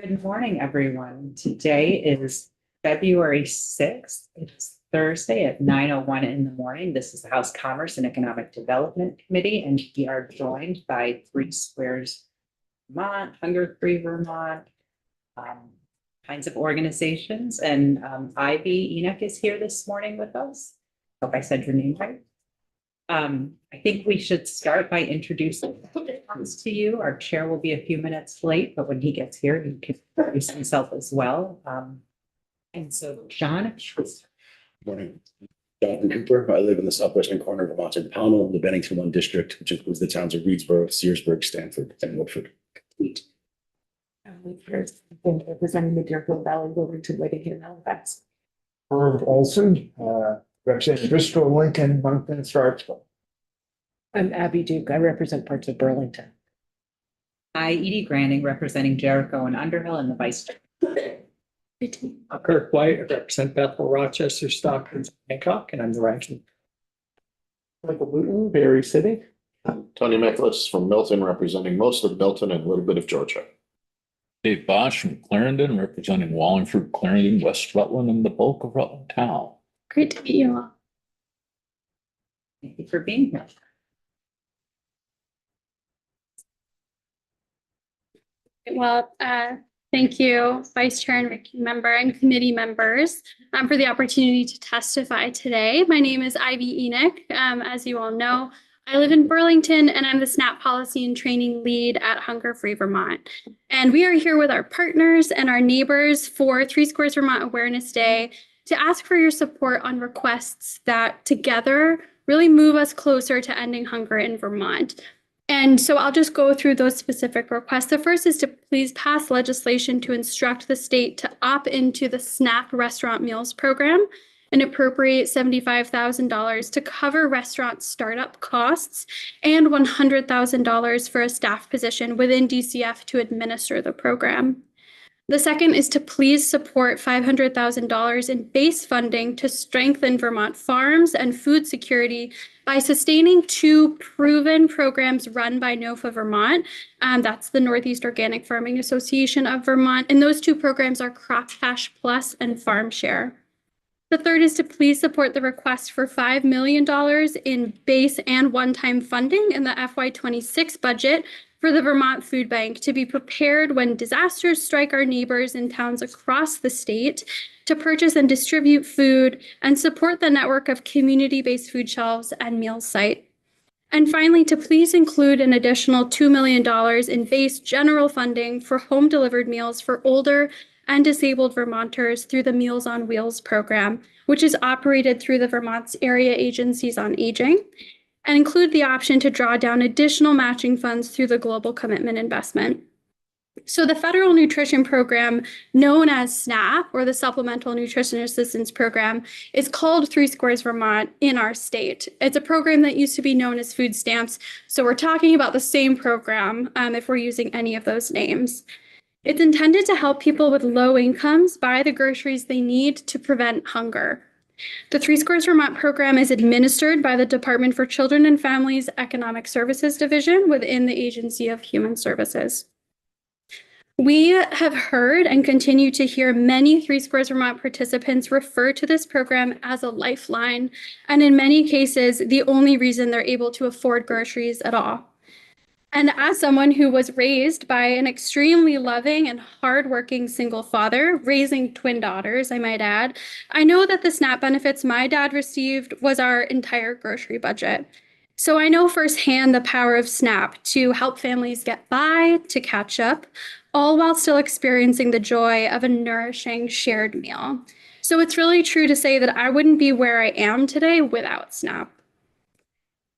Good morning, everyone. Today is February 6th. It's Thursday at 9:01 in the morning. This is the House Commerce and Economic Development Committee, and we are joined by Three Squares Vermont, Hunger Free Vermont, kinds of organizations. And Ivy Enoch is here this morning with us. Hope I said your name right. I think we should start by introducing us to you. Our chair will be a few minutes late, but when he gets here, he can introduce himself as well. And so, John. Morning. Jonathan Cooper. I live in the southwestern corner of Vermont and Pownell, the Bennington 1 district, which includes the towns of Reedsboro, Searsburg, Stanford, and Woodford. Representing the Deerfield Valley, Wilmington, Whiting, and Halifax. Herb Olson, representing Bristol, Lincoln, Moncton, and Sharpsville. I'm Abby Duke. I represent parts of Burlington. Hi, Edie Granding, representing Jericho and Underhill, and the vice chair. Kirk White, I represent Bethel, Rochester, Stockton, Hancock, and I'm the ranking. Michael Luton, Berry City. Tony Nicholas from Milton, representing most of Milton and a little bit of Georgia. Dave Bosch from Clarendon, representing Wallingford, Clarendon, West Rutland, and the bulk of Rutland Town. Great to meet you all. Thank you for being here. Well, thank you, Vice Chair and Ranking Member and committee members for the opportunity to testify today. My name is Ivy Enoch. As you all know, I live in Burlington and I'm the SNAP Policy and Training Lead at Hunger Free Vermont. And we are here with our partners and our neighbors for Three Squares Vermont Awareness Day to ask for your support on requests that together really move us closer to ending hunger in Vermont. And so I'll just go through those specific requests. The first is to please pass legislation to instruct the state to opt into the SNAP Restaurant Meals Program and appropriate $75,000 to cover restaurant startup costs and $100,000 for a staff position within DCF to administer the program. The second is to please support $500,000 in base funding to strengthen Vermont farms and food security by sustaining two proven programs run by NOFA Vermont. That's the Northeast Organic Farming Association of Vermont. And those two programs are Crop Cash Plus and Farm Share. The third is to please support the request for $5 million in base and one-time funding in the FY26 budget for the Vermont Food Bank to be prepared when disasters strike our neighbors in towns across the state, to purchase and distribute food and support the network of community-based food shelves and meal site. And finally, to please include an additional $2 million in base general funding for home-delivered meals for older and disabled Vermonters through the Meals on Wheels program, which is operated through the Vermont's Area Agencies on Aging, and include the option to draw down additional matching funds through the Global Commitment Investment. So the Federal Nutrition Program, known as SNAP, or the Supplemental Nutrition Assistance Program, is called Three Squares Vermont in our state. It's a program that used to be known as food stamps, so we're talking about the same program if we're using any of those names. It's intended to help people with low incomes buy the groceries they need to prevent hunger. The Three Squares Vermont program is administered by the Department for Children and Families Economic Services Division within the Agency of Human Services. We have heard and continue to hear many Three Squares Vermont participants refer to this program as a lifeline, and in many cases, the only reason they're able to afford groceries at all. And as someone who was raised by an extremely loving and hardworking single father, raising twin daughters, I might add, I know that the SNAP benefits my dad received was our entire grocery budget. So I know firsthand the power of SNAP to help families get by, to catch up, all while still experiencing the joy of a nourishing shared meal. So it's really true to say that I wouldn't be where I am today without SNAP.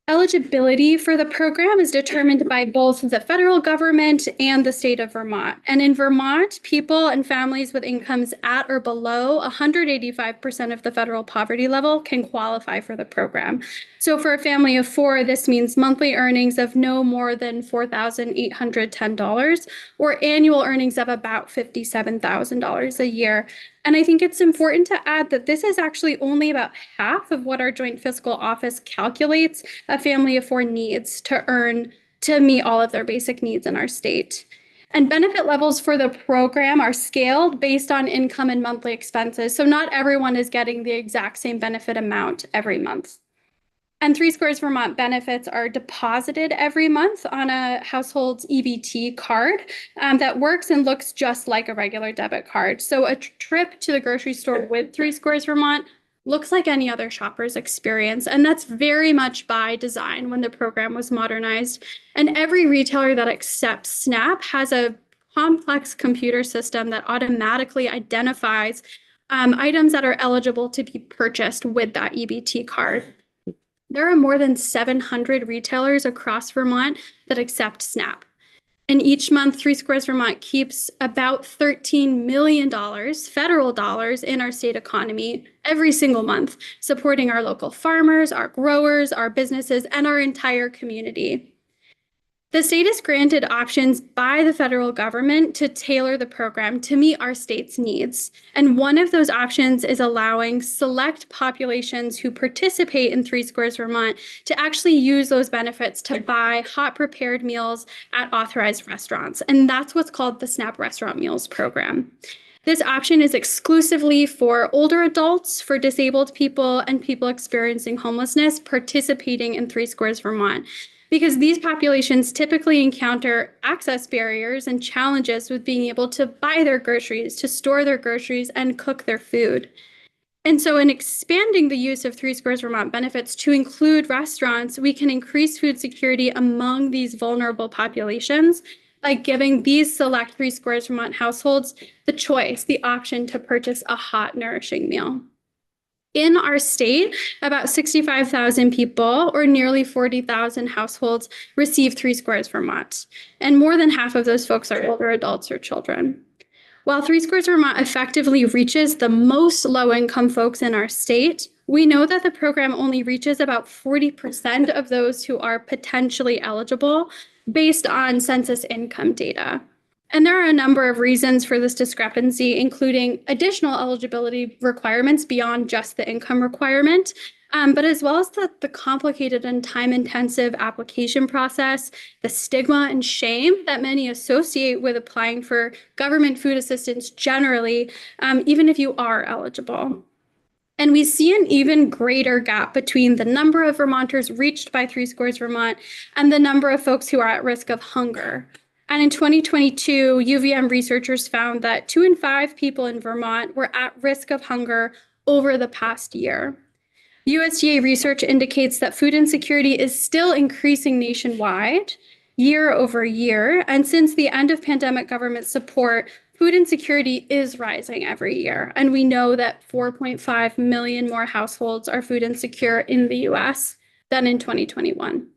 Eligibility for the program is determined by both the federal government and the state of Vermont. And in Vermont, people and families with incomes at or below 185% of the federal poverty level can qualify for the program. So for a family of four, this means monthly earnings of no more than $4,810 or annual earnings of about $57,000 a year. And I think it's important to add that this is actually only about half of what our Joint Fiscal Office calculates a family of four needs to earn to meet all of their basic needs in our state. And benefit levels for the program are scaled based on income and monthly expenses. So not everyone is getting the exact same benefit amount every month. And Three Squares Vermont benefits are deposited every month on a household's EBT card that works and looks just like a regular debit card. So a trip to the grocery store with Three Squares Vermont looks like any other shopper's experience. And that's very much by design when the program was modernized. And every retailer that accepts SNAP has a complex computer system that automatically identifies items that are eligible to be purchased with that EBT card. There are more than 700 retailers across Vermont that accept SNAP. And each month, Three Squares Vermont keeps about $13 million, federal dollars, in our state economy every single month, supporting our local farmers, our growers, our businesses, and our entire community. The state is granted options by the federal government to tailor the program to meet our state's needs. And one of those options is allowing select populations who participate in Three Squares Vermont to actually use those benefits to buy hot prepared meals at authorized restaurants. And that's what's called the SNAP Restaurant Meals Program. This option is exclusively for older adults, for disabled people, and people experiencing homelessness participating in Three Squares Vermont, because these populations typically encounter access barriers and challenges with being able to buy their groceries, to store their groceries, and cook their food. And so in expanding the use of Three Squares Vermont benefits to include restaurants, we can increase food security among these vulnerable populations by giving these select Three Squares Vermont households the choice, the option to purchase a hot, nourishing meal. In our state, about 65,000 people, or nearly 40,000 households, receive Three Squares Vermont. And more than half of those folks are older adults or children. While Three Squares Vermont effectively reaches the most low-income folks in our state, we know that the program only reaches about 40% of those who are potentially eligible based on census income data. And there are a number of reasons for this discrepancy, including additional eligibility requirements beyond just the income requirement, but as well as the complicated and time-intensive application process, the stigma and shame that many associate with applying for government food assistance generally, even if you are eligible. And we see an even greater gap between the number of Vermonters reached by Three Squares Vermont and the number of folks who are at risk of hunger. And in 2022, UVM researchers found that 2 in 5 people in Vermont were at risk of hunger over the past year. USDA research indicates that food insecurity is still increasing nationwide year over year. And since the end of pandemic government support, food insecurity is rising every year. And we know that 4.5 million more households are food insecure in the US than in 2021.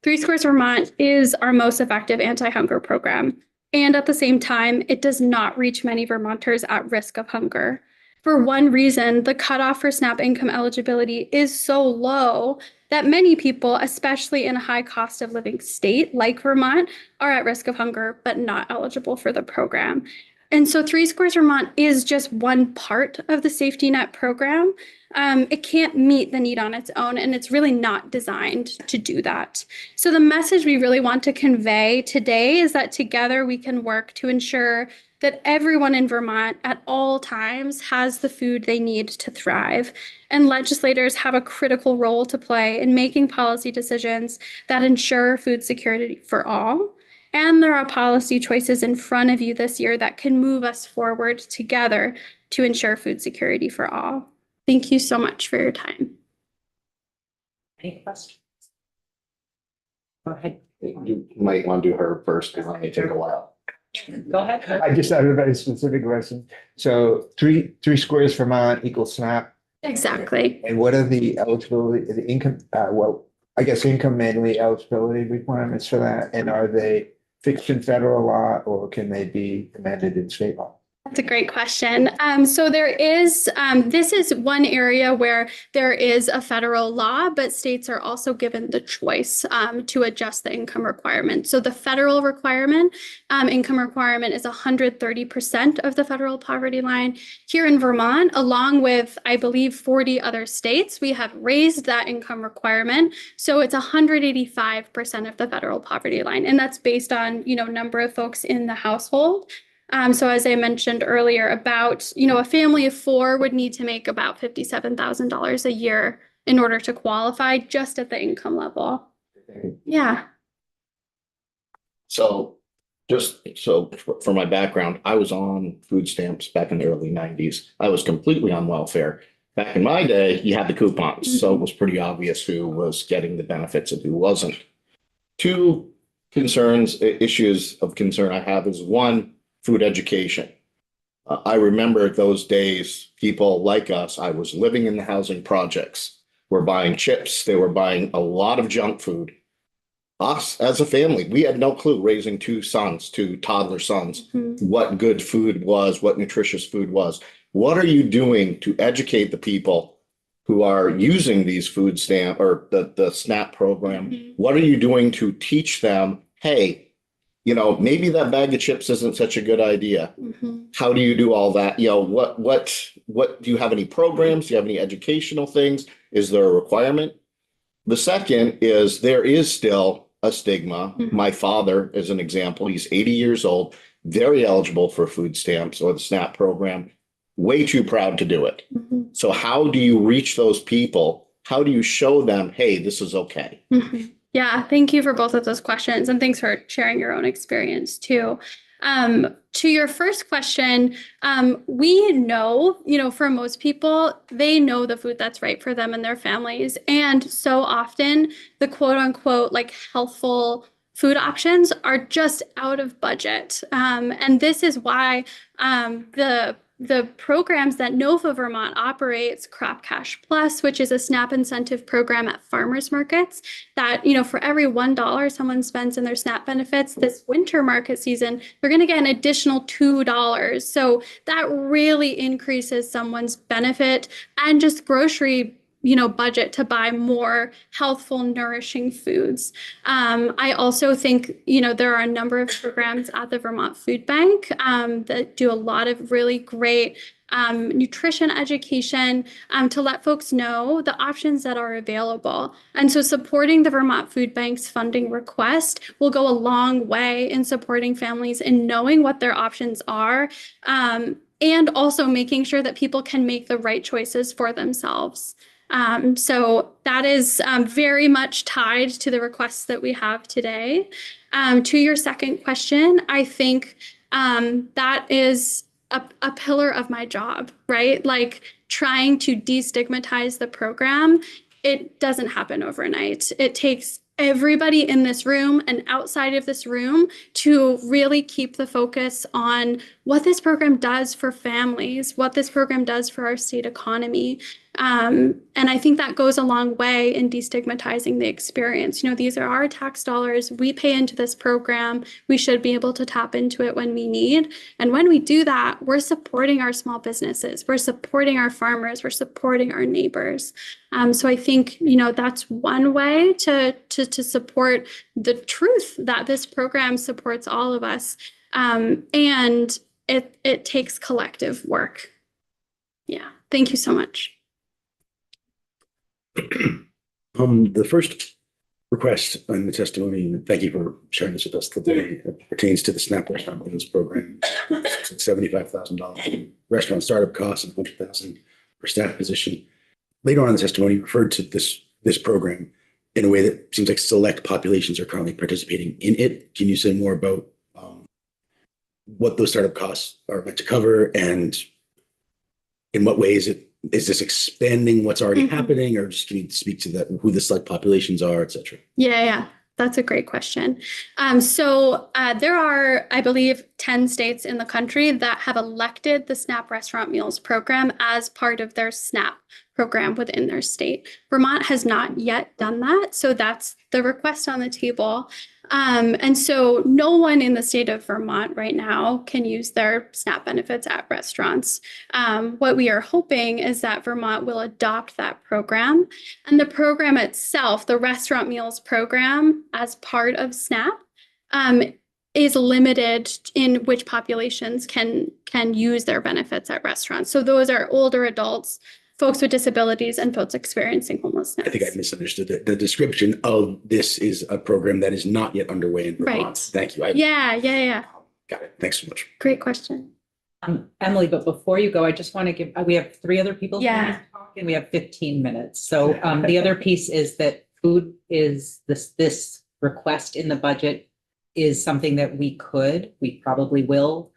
Three Squares Vermont is our most effective anti-hunger program. And at the same time, it does not reach many Vermonters at risk of hunger. For one reason, the cutoff for SNAP income eligibility is so low that many people, especially in a high cost of living state like Vermont, are at risk of hunger but not eligible for the program. And so Three Squares Vermont is just one part of the safety net program. It can't meet the need on its own, and it's really not designed to do that. So the message we really want to convey today is that together we can work to ensure that everyone in Vermont at all times has the food they need to thrive. And legislators have a critical role to play in making policy decisions that ensure food security for all. And there are policy choices in front of you this year that can move us forward together to ensure food security for all. Thank you so much for your time. Any questions? Go ahead. You might want to do her first because it may take a while. Go ahead. Kurt. I just have a very specific question. So three squares Vermont equals SNAP. Exactly. And what are the eligibility, the income, I guess income mainly eligibility requirements for that? And are they fixed in federal law or can they be amended in state law? That's a great question. So there is, this is one area where there is a federal law, but states are also given the choice to adjust the income requirement. So the federal requirement, income requirement is 130% of the federal poverty line. Here in Vermont, along with, I believe, 40 other states, we have raised that income requirement. So it's 185% of the federal poverty line. And that's based on, number of folks in the household. So as I mentioned earlier, about, a family of 4 would need to make about $57,000 a year in order to qualify just at the income level. Yeah. So for my background, I was on food stamps back in the early 90s. I was completely on welfare. Back in my day, you had the coupons, so it was pretty obvious who was getting the benefits and who wasn't. 2 issues of concern I have is, one, food education. I remember those days, people like us, I was living in the housing projects, were buying chips, they were buying a lot of junk food. Us as a family, we had no clue, raising 2 toddler sons, what good food was, what nutritious food was. What are you doing to educate the people who are using these food stamp or the SNAP program? What are you doing to teach them, hey, maybe that bag of chips isn't such a good idea. How do you do all that? What do you have any programs? Do you have any educational things? Is there a requirement? The second is there is still a stigma. My father is an example. He's 80 years old, very eligible for food stamps or the SNAP program, way too proud to do it. So how do you reach those people? How do you show them, hey, this is okay? Yeah, thank you for both of those questions. And thanks for sharing your own experience too. To your first question, we know, for most people, they know the food that's right for them and their families. And so often the quote unquote, healthful food options are just out of budget. And this is why the programs that Nova Vermont operates, Crop Cash Plus, which is a SNAP incentive program at farmers markets, that, for every $1 someone spends in their SNAP benefits this winter market season, they're going to get an additional $2. So that really increases someone's benefit and just grocery budget to buy more healthful, nourishing foods. I also think, there are a number of programs at the Vermont Food Bank that do a lot of really great nutrition education to let folks know the options that are available. And so supporting the Vermont Food Bank's funding request will go a long way in supporting families in knowing what their options are, and also making sure that people can make the right choices for themselves. So that is very much tied to the requests that we have today. To your second question, I think that is a pillar of my job, right? Trying to destigmatize the program, it doesn't happen overnight. It takes everybody in this room and outside of this room to really keep the focus on what this program does for families, what this program does for our state economy. And I think that goes a long way in destigmatizing the experience. These are our tax dollars. We pay into this program. We should be able to tap into it when we need. And when we do that, we're supporting our small businesses. We're supporting our farmers. We're supporting our neighbors. So I think, that's one way to support the truth that this program supports all of us. And it takes collective work. Yeah. Thank you so much. The first request in the testimony, and thank you for sharing this with us today, pertains to the SNAP restaurant bonus program. It's $75,000 restaurant startup costs and $100,000 per staff position. Later on in the testimony, you referred to this program in a way that seems like select populations are currently participating in it. Can you say more about what those startup costs are meant to cover, and in what ways is this expanding what's already happening, or just can you speak to that, who the select populations are, et cetera? Yeah. That's a great question. So there are, I believe, 10 states in the country that have elected the SNAP Restaurant Meals program as part of their SNAP program within their state. Vermont has not yet done that. So that's the request on the table. And so no one in the state of Vermont right now can use their SNAP benefits at restaurants. What we are hoping is that Vermont will adopt that program. And the program itself, the restaurant meals program, as part of SNAP, is limited in which populations can use their benefits at restaurants. So those are older adults, folks with disabilities, and folks experiencing homelessness. I think I misunderstood it. The description of this is a program that is not yet underway in Vermont. Right. Thank you. Yeah. Got it. Thanks so much. Great question. Emily, but before you go, I just want to give, we have 3 other people. Yeah. to talk, and we have 15 minutes. So the other piece is that food is this request in the budget is something that we probably will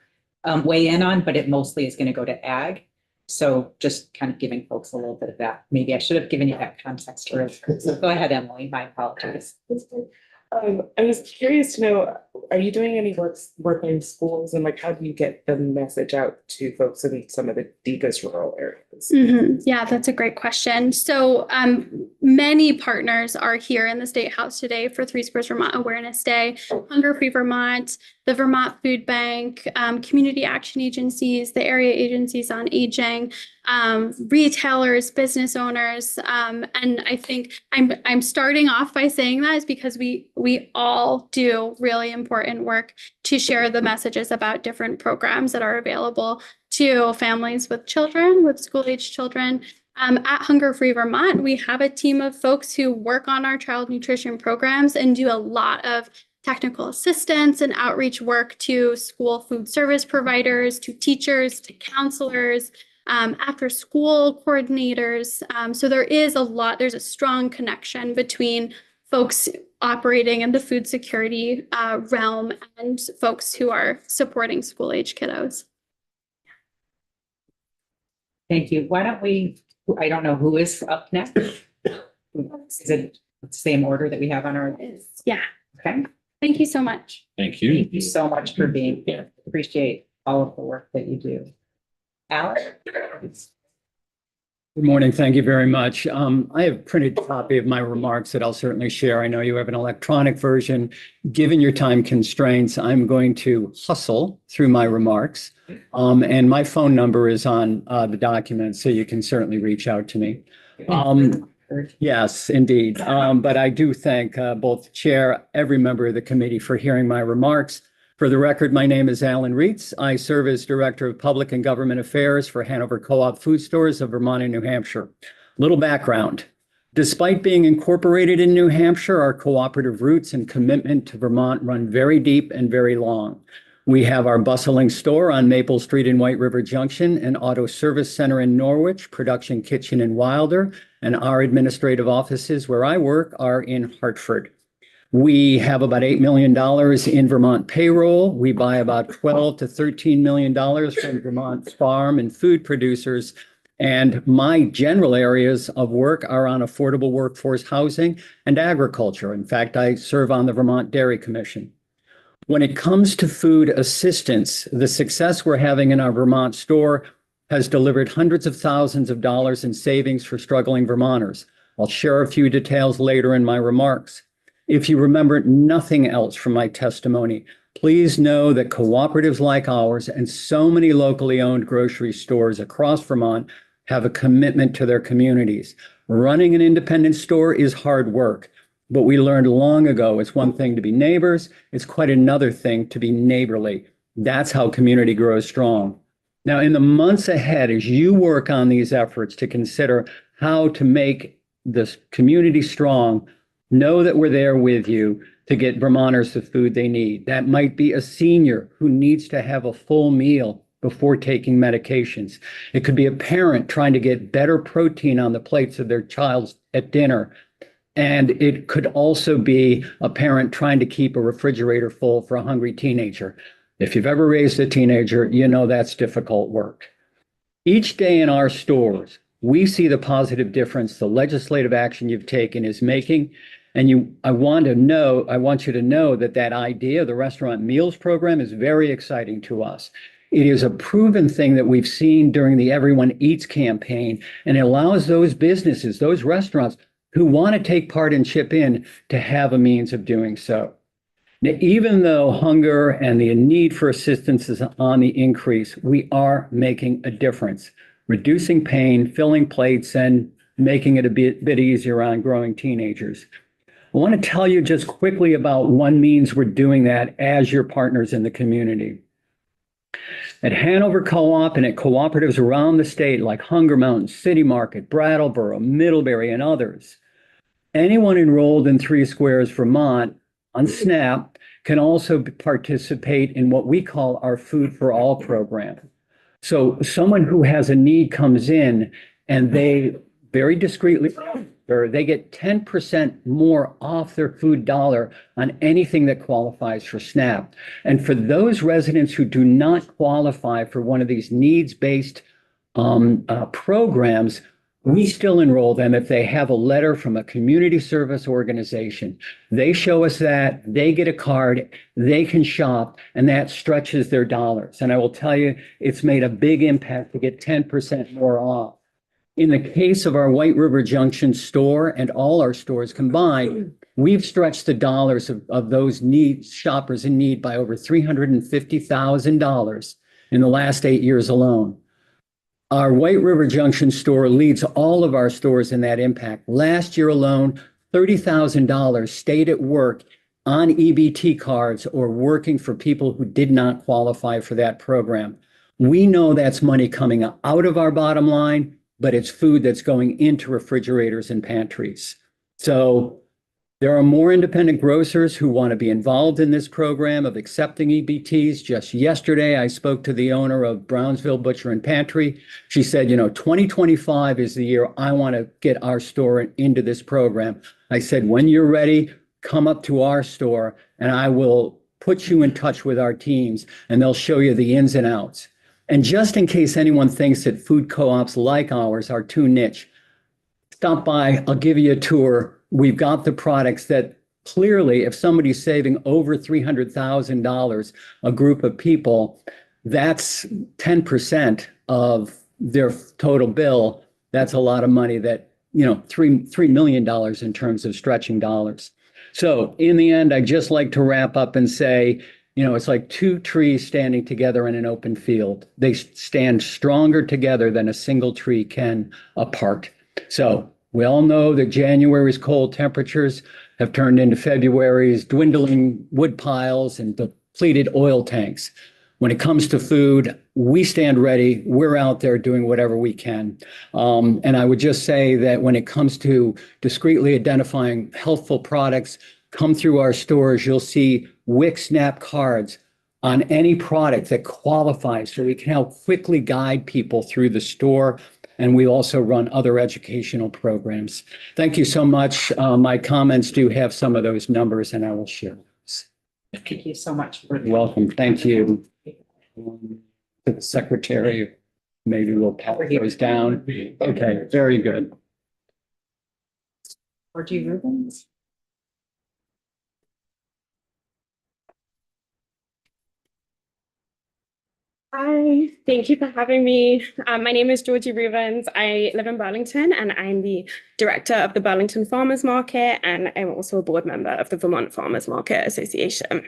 weigh in on, but it mostly is going to go to ag. So just kind of giving folks a little bit of that. Maybe I should have given you that context earlier. So go ahead, Emily. My apologies. I was curious to know, are you doing any work in schools, and like, how do you get the message out to folks in some of the deepest rural areas? Yeah, that's a great question. So many partners are here in the State House today for Three Squares Vermont Awareness Day, Hunger Free Vermont, the Vermont Food Bank, community action agencies, the area agencies on aging, retailers, business owners. And I think I'm starting off by saying that is because we all do really important work to share the messages about different programs that are available to families with children, with school-age children. At Hunger Free Vermont, we have a team of folks who work on our child nutrition programs and do a lot of technical assistance and outreach work to school food service providers, to teachers, to counselors, after school coordinators. So there's a strong connection between folks operating in the food security realm and folks who are supporting school-age kiddos. Thank you. Why don't I don't know who is up next. Is it the same order that we have on our? Yeah. Okay. Thank you so much. Thank you. Thank you so much for being here. Appreciate all of the work that you do. Alex? Good morning. Thank you very much. I have a printed copy of my remarks that I'll certainly share. I know you have an electronic version. Given your time constraints, I'm going to hustle through my remarks. And my phone number is on the document, so you can certainly reach out to me. Yes, indeed. But I do thank both the chair, every member of the committee for hearing my remarks. For the record, my name is Alan Reitz. I serve as Director of Public and Government Affairs for Hanover Co-op Food Stores of Vermont and New Hampshire. Little background. Despite being incorporated in New Hampshire, our cooperative roots and commitment to Vermont run very deep and very long. We have our bustling store on Maple Street in White River Junction, an auto service center in Norwich, production kitchen in Wilder, and our administrative offices where I work are in Hartford. We have about $8 million in Vermont payroll. We buy about $12 to $13 million from Vermont farm and food producers. And my general areas of work are on affordable workforce housing and agriculture. In fact, I serve on the Vermont Dairy Commission. When it comes to food assistance, the success we're having in our Vermont store has delivered hundreds of thousands of dollars in savings for struggling Vermonters. I'll share a few details later in my remarks. If you remember nothing else from my testimony, please know that cooperatives like ours and so many locally owned grocery stores across Vermont have a commitment to their communities. Running an independent store is hard work, but we learned long ago it's one thing to be neighbors, it's quite another thing to be neighborly. That's how community grows strong. Now, in the months ahead, as you work on these efforts to consider how to make this community strong, know that we're there with you to get Vermonters the food they need. That might be a senior who needs to have a full meal before taking medications. It could be a parent trying to get better protein on the plates of their child at dinner. And it could also be a parent trying to keep a refrigerator full for a hungry teenager. If you've ever raised a teenager, you know that's difficult work. Each day in our stores, we see the positive difference the legislative action you've taken is making. And I want you to know that that idea, the restaurant meals program, is very exciting to us. It is a proven thing that we've seen during the Everyone Eats campaign, and it allows those businesses, those restaurants who want to take part and chip in to have a means of doing so. Now, even though hunger and the need for assistance is on the increase, we are making a difference, reducing pain, filling plates, and making it a bit easier on growing teenagers. I want to tell you just quickly about one means we're doing that as your partners in the community. At Hanover Co-op and at cooperatives around the state like Hunger Mountain, City Market, Brattleboro, Middlebury, and others, anyone enrolled in Three Squares Vermont on SNAP can also participate in what we call our Food for All program. So someone who has a need comes in and they very discreetly, or they get 10% more off their food dollar on anything that qualifies for SNAP. And for those residents who do not qualify for one of these needs-based programs, we still enroll them if they have a letter from a community service organization. They show us that, they get a card, they can shop, and that stretches their dollars. And I will tell you, it's made a big impact to get 10% more off. In the case of our White River Junction store and all our stores combined, we've stretched the dollars of those shoppers in need by over $350,000 in the last 8 years alone. Our White River Junction store leads all of our stores in that impact. Last year alone, $30,000 stayed at work on EBT cards or working for people who did not qualify for that program. We know that's money coming out of our bottom line, but it's food that's going into refrigerators and pantries. So there are more independent grocers who want to be involved in this program of accepting EBTs. Just yesterday, I spoke to the owner of Brownsville Butcher and Pantry. She said, 2025 is the year I want to get our store into this program. I said, when you're ready, come up to our store and I will put you in touch with our teams and they'll show you the ins and outs. And just in case anyone thinks that food co-ops like ours are too niche, stop by, I'll give you a tour. We've got the products that clearly, if somebody's saving over $300,000, a group of people, that's 10% of their total bill. That's a lot of money that, $3 million in terms of stretching dollars. So in the end, I'd just like to wrap up and say, it's like two trees standing together in an open field. They stand stronger together than a single tree can apart. So we all know that January's cold temperatures have turned into February's dwindling wood piles and depleted oil tanks. When it comes to food, we stand ready. We're out there doing whatever we can. And I would just say that when it comes to discreetly identifying healthful products, come through our stores, you'll see WIC SNAP cards on any product that qualifies so we can help quickly guide people through the store. And we also run other educational programs. Thank you so much. My comments do have some of those numbers and I will share those. Thank you so much. For You're welcome. Thank you. To the secretary, maybe we'll pass those down. Okay, very good. Or do you ribbons? Hi, thank you for having me. My name is Georgie Rubens. I live in Burlington and I'm the director of the Burlington Farmers Market and I'm also a board member of the Vermont Farmers Market Association.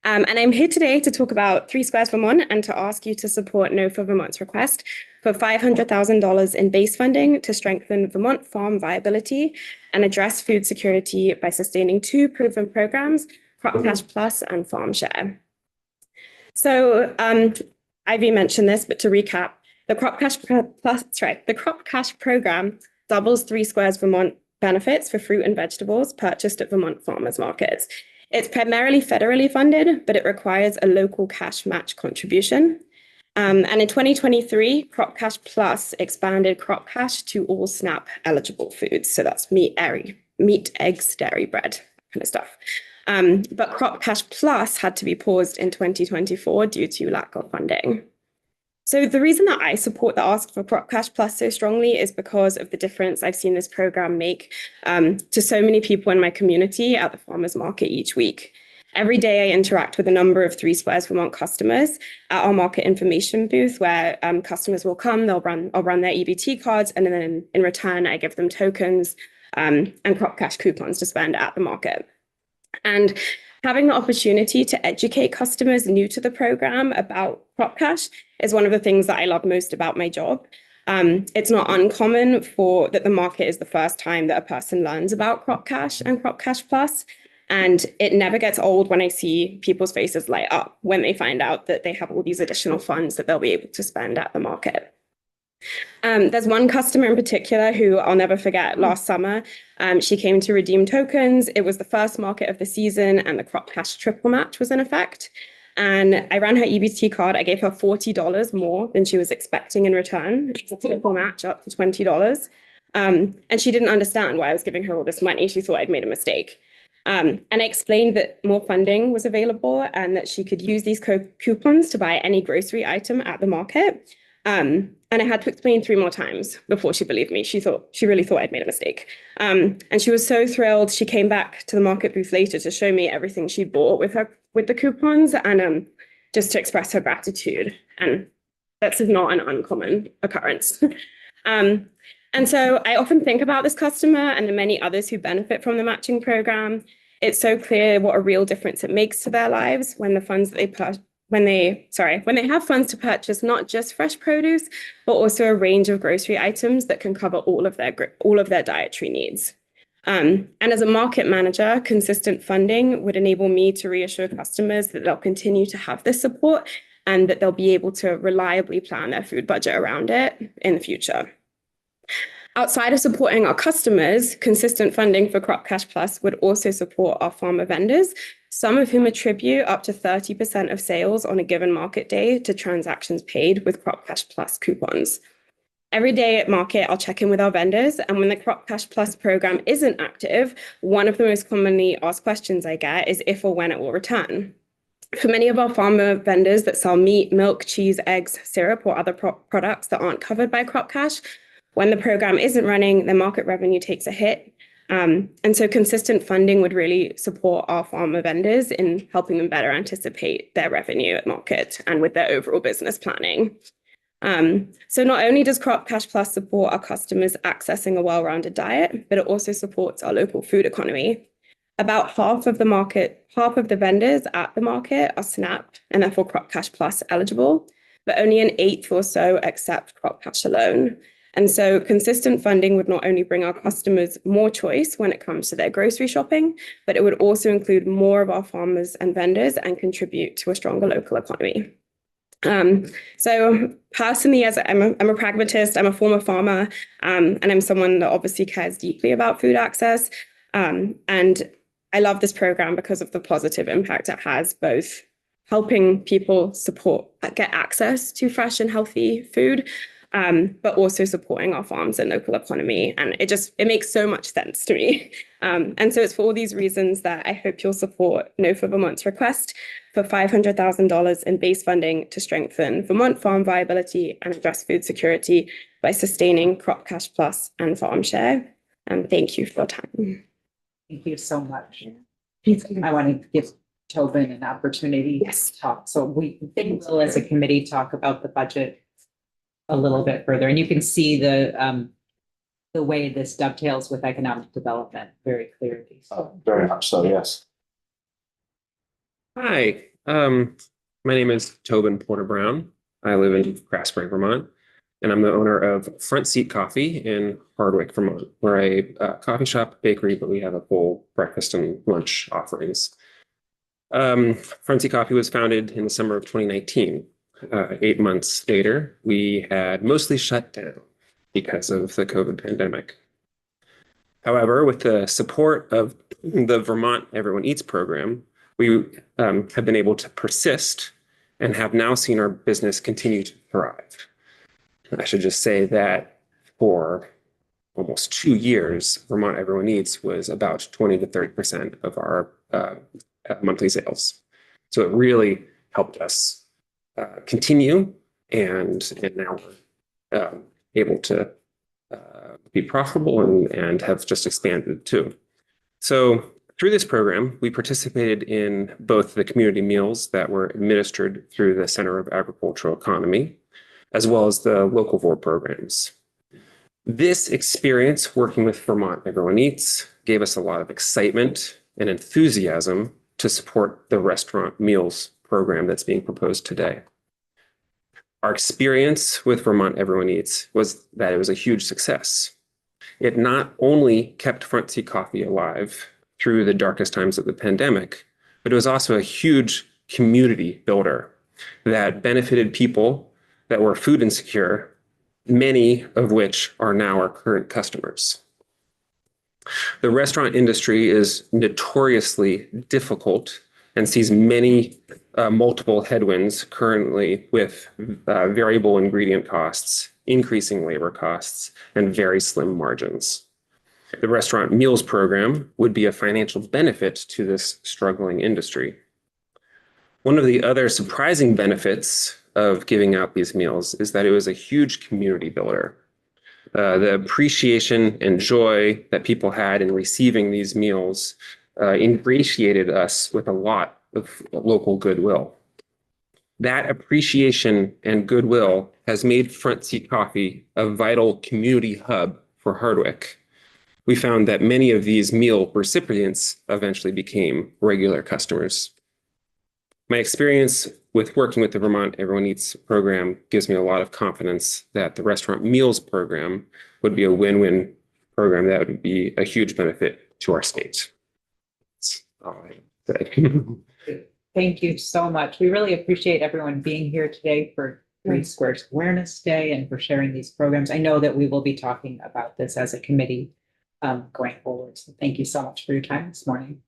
And I'm here today to talk about Three Squares Vermont and to ask you to support No for Vermont's request for $500,000 in base funding to strengthen Vermont farm viability and address food security by sustaining two proven programs, Crop Cash Plus and Farm Share. So, Ivy mentioned this, but to recap, the Crop Cash program doubles Three Squares Vermont benefits for fruit and vegetables purchased at Vermont farmers markets. It's primarily federally funded, but it requires a local cash match contribution. And in 2023, Crop Cash Plus expanded Crop Cash to all SNAP eligible foods. So that's meat, eggs, dairy, bread, kind of stuff. But Crop Cash Plus had to be paused in 2024 due to lack of funding. So the reason that I support the ask for Crop Cash Plus so strongly is because of the difference I've seen this program make to so many people in my community at the farmers market each week. Every day I interact with a number of Three Squares Vermont customers at our market information booth where customers will come, I'll run their EBT cards, and then in return, I give them tokens and Crop Cash coupons to spend at the market. And Having the opportunity to educate customers new to the program about Crop Cash is one of the things that I love most about my job. It's not uncommon that the market is the first time that a person learns about Crop Cash and Crop Cash Plus. And it never gets old when I see people's faces light up when they find out that they have all these additional funds that they'll be able to spend at the market. There's one customer in particular who I'll never forget last summer. She came to redeem tokens. It was the first market of the season and the Crop Cash triple match was in effect. And I ran her EBT card. I gave her $40 more than she was expecting in return. It's a triple match up to $20. And she didn't understand why I was giving her all this money. She thought I'd made a mistake. And I explained that more funding was available and that she could use these coupons to buy any grocery item at the market. And I had to explain 3 more times before she believed me. She really thought I'd made a mistake. And she was so thrilled. She came back to the market booth later to show me everything she bought with the coupons and just to express her gratitude. And that's not an uncommon occurrence. And so I often think about this customer and the many others who benefit from the matching program. It's so clear what a real difference it makes to their lives when the funds that when they have funds to purchase not just fresh produce, but also a range of grocery items that can cover all of their dietary needs. And as a market manager, consistent funding would enable me to reassure customers that they'll continue to have this support and that they'll be able to reliably plan their food budget around it in the future. Outside of supporting our customers, consistent funding for Crop Cash Plus would also support our farmer vendors, some of whom attribute up to 30% of sales on a given market day to transactions paid with Crop Cash Plus coupons. Every day at market, I'll check in with our vendors, and when the Crop Cash Plus program isn't active, one of the most commonly asked questions I get is if or when it will return. For many of our farmer vendors that sell meat, milk, cheese, eggs, syrup, or other products that aren't covered by Crop Cash, when the program isn't running, their market revenue takes a hit. And so consistent funding would really support our farmer vendors in helping them better anticipate their revenue at market and with their overall business planning. So not only does Crop Cash Plus support our customers accessing a well-rounded diet, but it also supports our local food economy. About half of the vendors at the market are SNAP and therefore Crop Cash Plus eligible, but only an eighth or so accept Crop Cash alone. And so consistent funding would not only bring our customers more choice when it comes to their grocery shopping, but it would also include more of our farmers and vendors and contribute to a stronger local economy. So personally, I'm a pragmatist, I'm a former farmer, and I'm someone that obviously cares deeply about food access. And I love this program because of the positive impact it has, both helping people get access to fresh and healthy food, but also supporting our farms and local economy. And it makes so much sense to me. And so it's for all these reasons that I hope you'll support No for Vermont's request for $500,000 in base funding to strengthen Vermont farm viability and address food security by sustaining Crop Cash Plus and Farm Share. And thank you for your time. Thank you so much. I want to give Tobin an opportunity to talk. So we will, as a committee, talk about the budget a little bit further, and you can see the way this dovetails with economic development very clearly. Very much so, yes. Hi, my name is Tobin Porter Brown. I live in Craftsbury, Vermont, and I'm the owner of Front Seat Coffee in Hardwick, Vermont. We're a coffee shop, bakery, but we have a full breakfast and lunch offerings. Front Seat Coffee was founded in the summer of 2019. 8 months later, we had mostly shut down because of the COVID pandemic. However, with the support of the Vermont Everyone Eats program, we have been able to persist and have now seen our business continue to thrive. I should just say that for almost 2 years, Vermont Everyone Eats was about 20 to 30% of our monthly sales. So it really helped us continue, and now we're able to be profitable and have just expanded too. So through this program, we participated in both the community meals that were administered through the Center of Agricultural Economy, as well as the local board programs. This experience working with Vermont Everyone Eats gave us a lot of excitement and enthusiasm to support the restaurant meals program that's being proposed today. Our experience with Vermont Everyone Eats was that it was a huge success. It not only kept Front Seat Coffee alive through the darkest times of the pandemic, but it was also a huge community builder that benefited people that were food insecure, many of which are now our current customers. The restaurant industry is notoriously difficult and sees many multiple headwinds currently with variable ingredient costs, increasing labor costs, and very slim margins. The restaurant meals program would be a financial benefit to this struggling industry. One of the other surprising benefits of giving out these meals is that it was a huge community builder. The appreciation and joy that people had in receiving these meals ingratiated us with a lot of local goodwill. That appreciation and goodwill has made Front Seat Coffee a vital community hub for Hardwick. We found that many of these meal recipients eventually became regular customers. My experience with working with the Vermont Everyone Eats program gives me a lot of confidence that the restaurant meals program would be a win-win program that would be a huge benefit to our state. That's all I say. Thank you so much. We really appreciate everyone being here today for Green Squares Awareness Day and for sharing these programs. I know that we will be talking about this as a committee going forward. So thank you so much for your time this morning.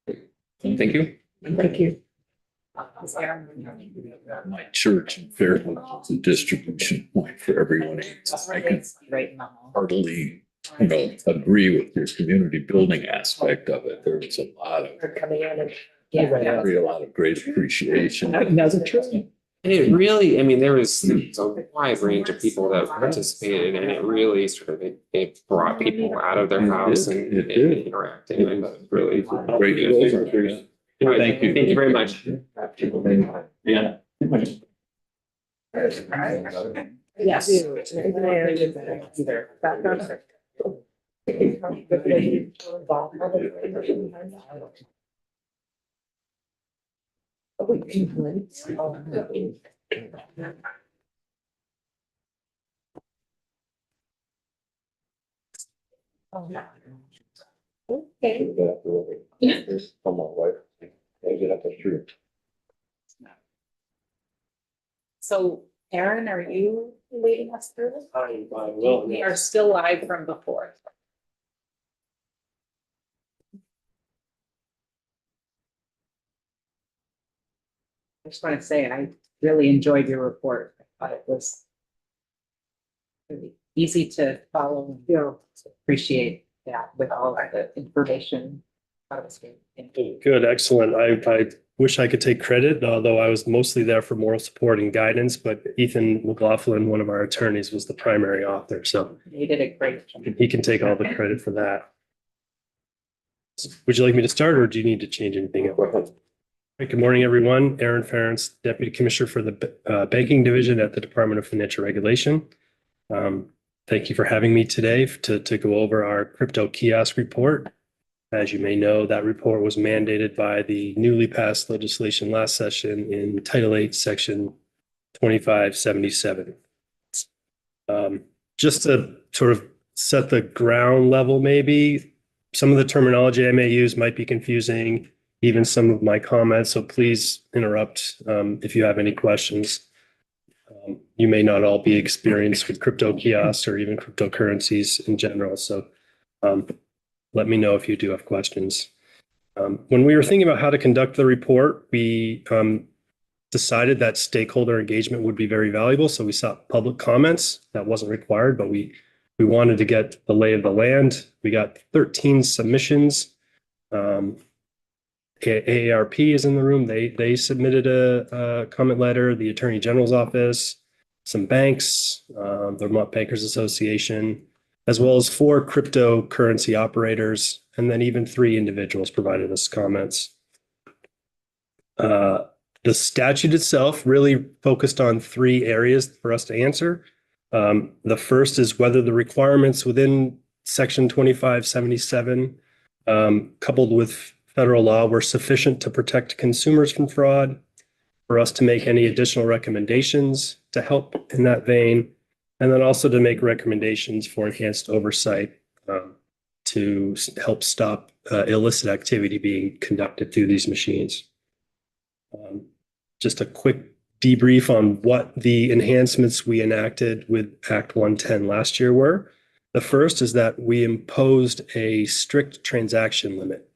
Thank you. Thank you. My church in Fairfield is a distribution point for everyone. I can heartily, agree with your community building aspect of it. There was a lot of, a lot of great appreciation. And it really, I mean, there was a wide range of people that participated, and it really sort of it brought people out of their house and interacting. And really great. Thank you. Thank you very much. Yeah. Yes. Okay. So Aaron, are you leading us through this? I will. We are still live from before. I just want to say, I really enjoyed your report. I thought it was really easy to follow. Yeah. Appreciate that with all of the information. Good, excellent. I wish I could take credit, although I was mostly there for moral support and guidance, but Ethan McLaughlin, one of our attorneys, was the primary author, so You did a great job. he can take all the credit for that. Would you like me to start, or do you need to change anything? Good morning, everyone. Aaron Ferentz, Deputy Commissioner for the Banking Division at the Department of Financial Regulation. Thank you for having me today to go over our crypto kiosk report. As you may know, that report was mandated by the newly passed legislation last session in Title 8, Section 2577. Just to sort of set the ground level, maybe, some of the terminology I may use might be confusing, even some of my comments, so please interrupt if you have any questions. You may not all be experienced with crypto kiosks or even cryptocurrencies in general, so let me know if you do have questions. When we were thinking about how to conduct the report, we decided that stakeholder engagement would be very valuable. So we sought public comments. That wasn't required, but we wanted to get the lay of the land. We got 13 submissions. AARP is in the room. They submitted a comment letter, the Attorney General's office, some banks, the Vermont Bankers Association, as well as 4 cryptocurrency operators, and then even 3 individuals provided us comments. The statute itself really focused on 3 areas for us to answer. The first is whether the requirements within Section 2577, coupled with federal law were sufficient to protect consumers from fraud, for us to make any additional recommendations to help in that vein, and then also to make recommendations for enhanced oversight to help stop illicit activity being conducted through these machines. Just a quick debrief on what the enhancements we enacted with Act 110 last year were. The first is that we imposed a strict transaction limit.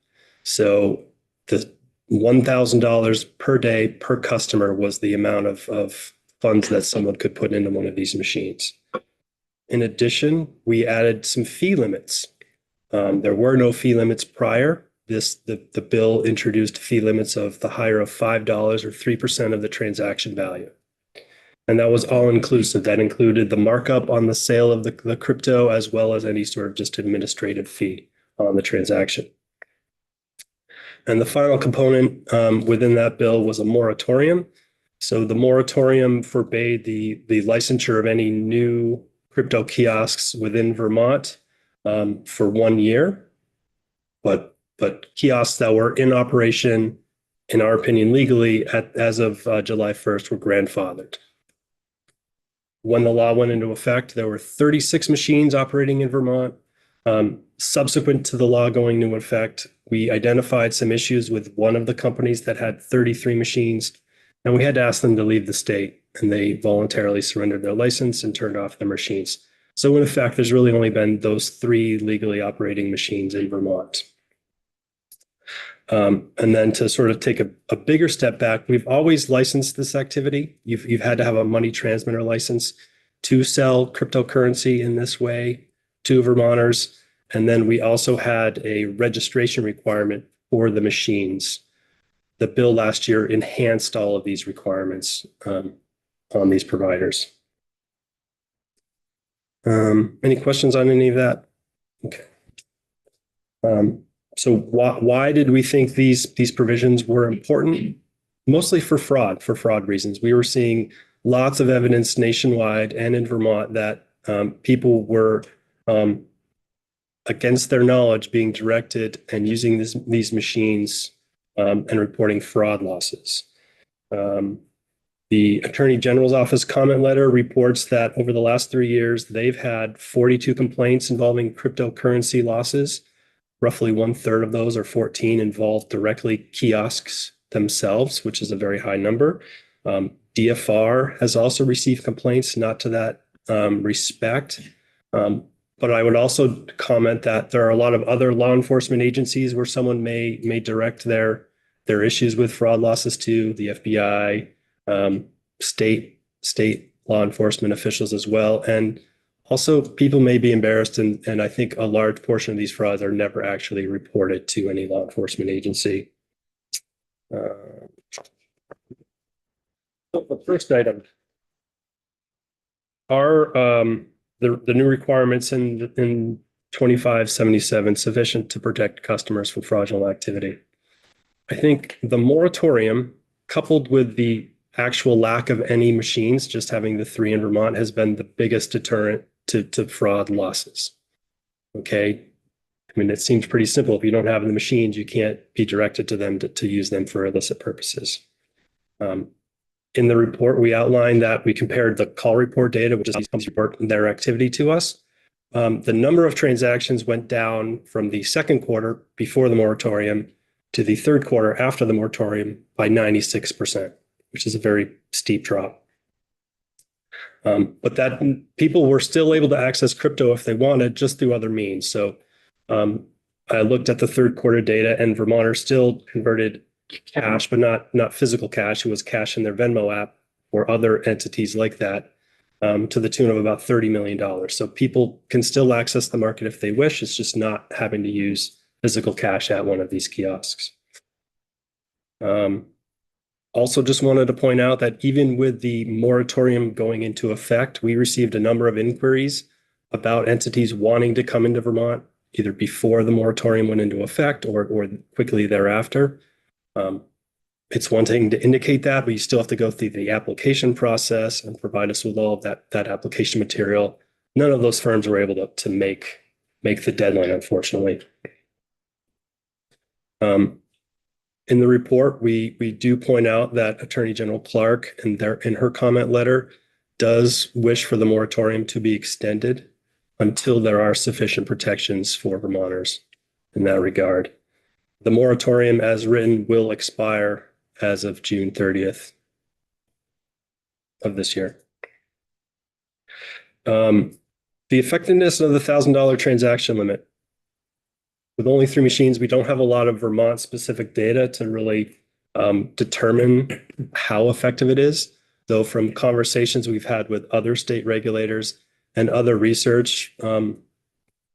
So the $1,000 per day per customer was the amount of funds that someone could put into one of these machines. In addition, we added some fee limits. There were no fee limits prior. The bill introduced fee limits of the higher of $5 or 3% of the transaction value. And that was all inclusive. That included the markup on the sale of the crypto, as well as any sort of just administrative fee on the transaction. And the final component within that bill was a moratorium. So the moratorium forbade the licensure of any new crypto kiosks within Vermont for 1 year. But kiosks that were in operation, in our opinion, legally as of July 1st were grandfathered. When the law went into effect, there were 36 machines operating in Vermont. Subsequent to the law going into effect, we identified some issues with one of the companies that had 33 machines, and we had to ask them to leave the state, and they voluntarily surrendered their license and turned off their machines. So in effect, there's really only been those 3 legally operating machines in Vermont. And then to sort of take a bigger step back, we've always licensed this activity. You've had to have a money transmitter license to sell cryptocurrency in this way to Vermonters. And then we also had a registration requirement for the machines. The bill last year enhanced all of these requirements on these providers. Any questions on any of that? Okay. So why did we think these provisions were important? Mostly for fraud reasons. We were seeing lots of evidence nationwide and in Vermont that people were against their knowledge being directed and using these machines and reporting fraud losses. The Attorney General's Office comment letter reports that over the last 3 years, they've had 42 complaints involving cryptocurrency losses. Roughly 1/3 of those, or 14, involved directly kiosks themselves, which is a very high number. DFR has also received complaints, not to that respect. But I would also comment that there are a lot of other law enforcement agencies where someone may direct their issues with fraud losses to, the FBI, state law enforcement officials as well. And also, people may be embarrassed, and I think a large portion of these frauds are never actually reported to any law enforcement agency. The first item are the new requirements in 2577 sufficient to protect customers from fraudulent activity. I think the moratorium, coupled with the actual lack of any machines, just having the 3 in Vermont, has been the biggest deterrent to fraud losses. Okay. I mean, it seems pretty simple. If you don't have the machines, you can't be directed to them to use them for illicit purposes. In the report, we outlined that we compared the call report data, which is these companies report their activity to us. The number of transactions went down from the second quarter before the moratorium to the third quarter after the moratorium by 96%, which is a very steep drop. But that people were still able to access crypto if they wanted, just through other means. So I looked at the third quarter data, and Vermonters still converted cash, but not physical cash. It was cash in their Venmo app or other entities like that, to the tune of about $30 million. So people can still access the market if they wish. It's just not having to use physical cash at one of these kiosks. Also, just wanted to point out that even with the moratorium going into effect, we received a number of inquiries about entities wanting to come into Vermont, either before the moratorium went into effect or quickly thereafter. It's one thing to indicate that, but you still have to go through the application process and provide us with all of that application material. None of those firms were able to make the deadline, unfortunately. In the report, we do point out that Attorney General Clark in her comment letter does wish for the moratorium to be extended until there are sufficient protections for Vermonters in that regard. The moratorium as written will expire as of June 30th of this year. The effectiveness of the $1,000 transaction limit. With only 3 machines, we don't have a lot of Vermont-specific data to really determine how effective it is. Though from conversations we've had with other state regulators and other research,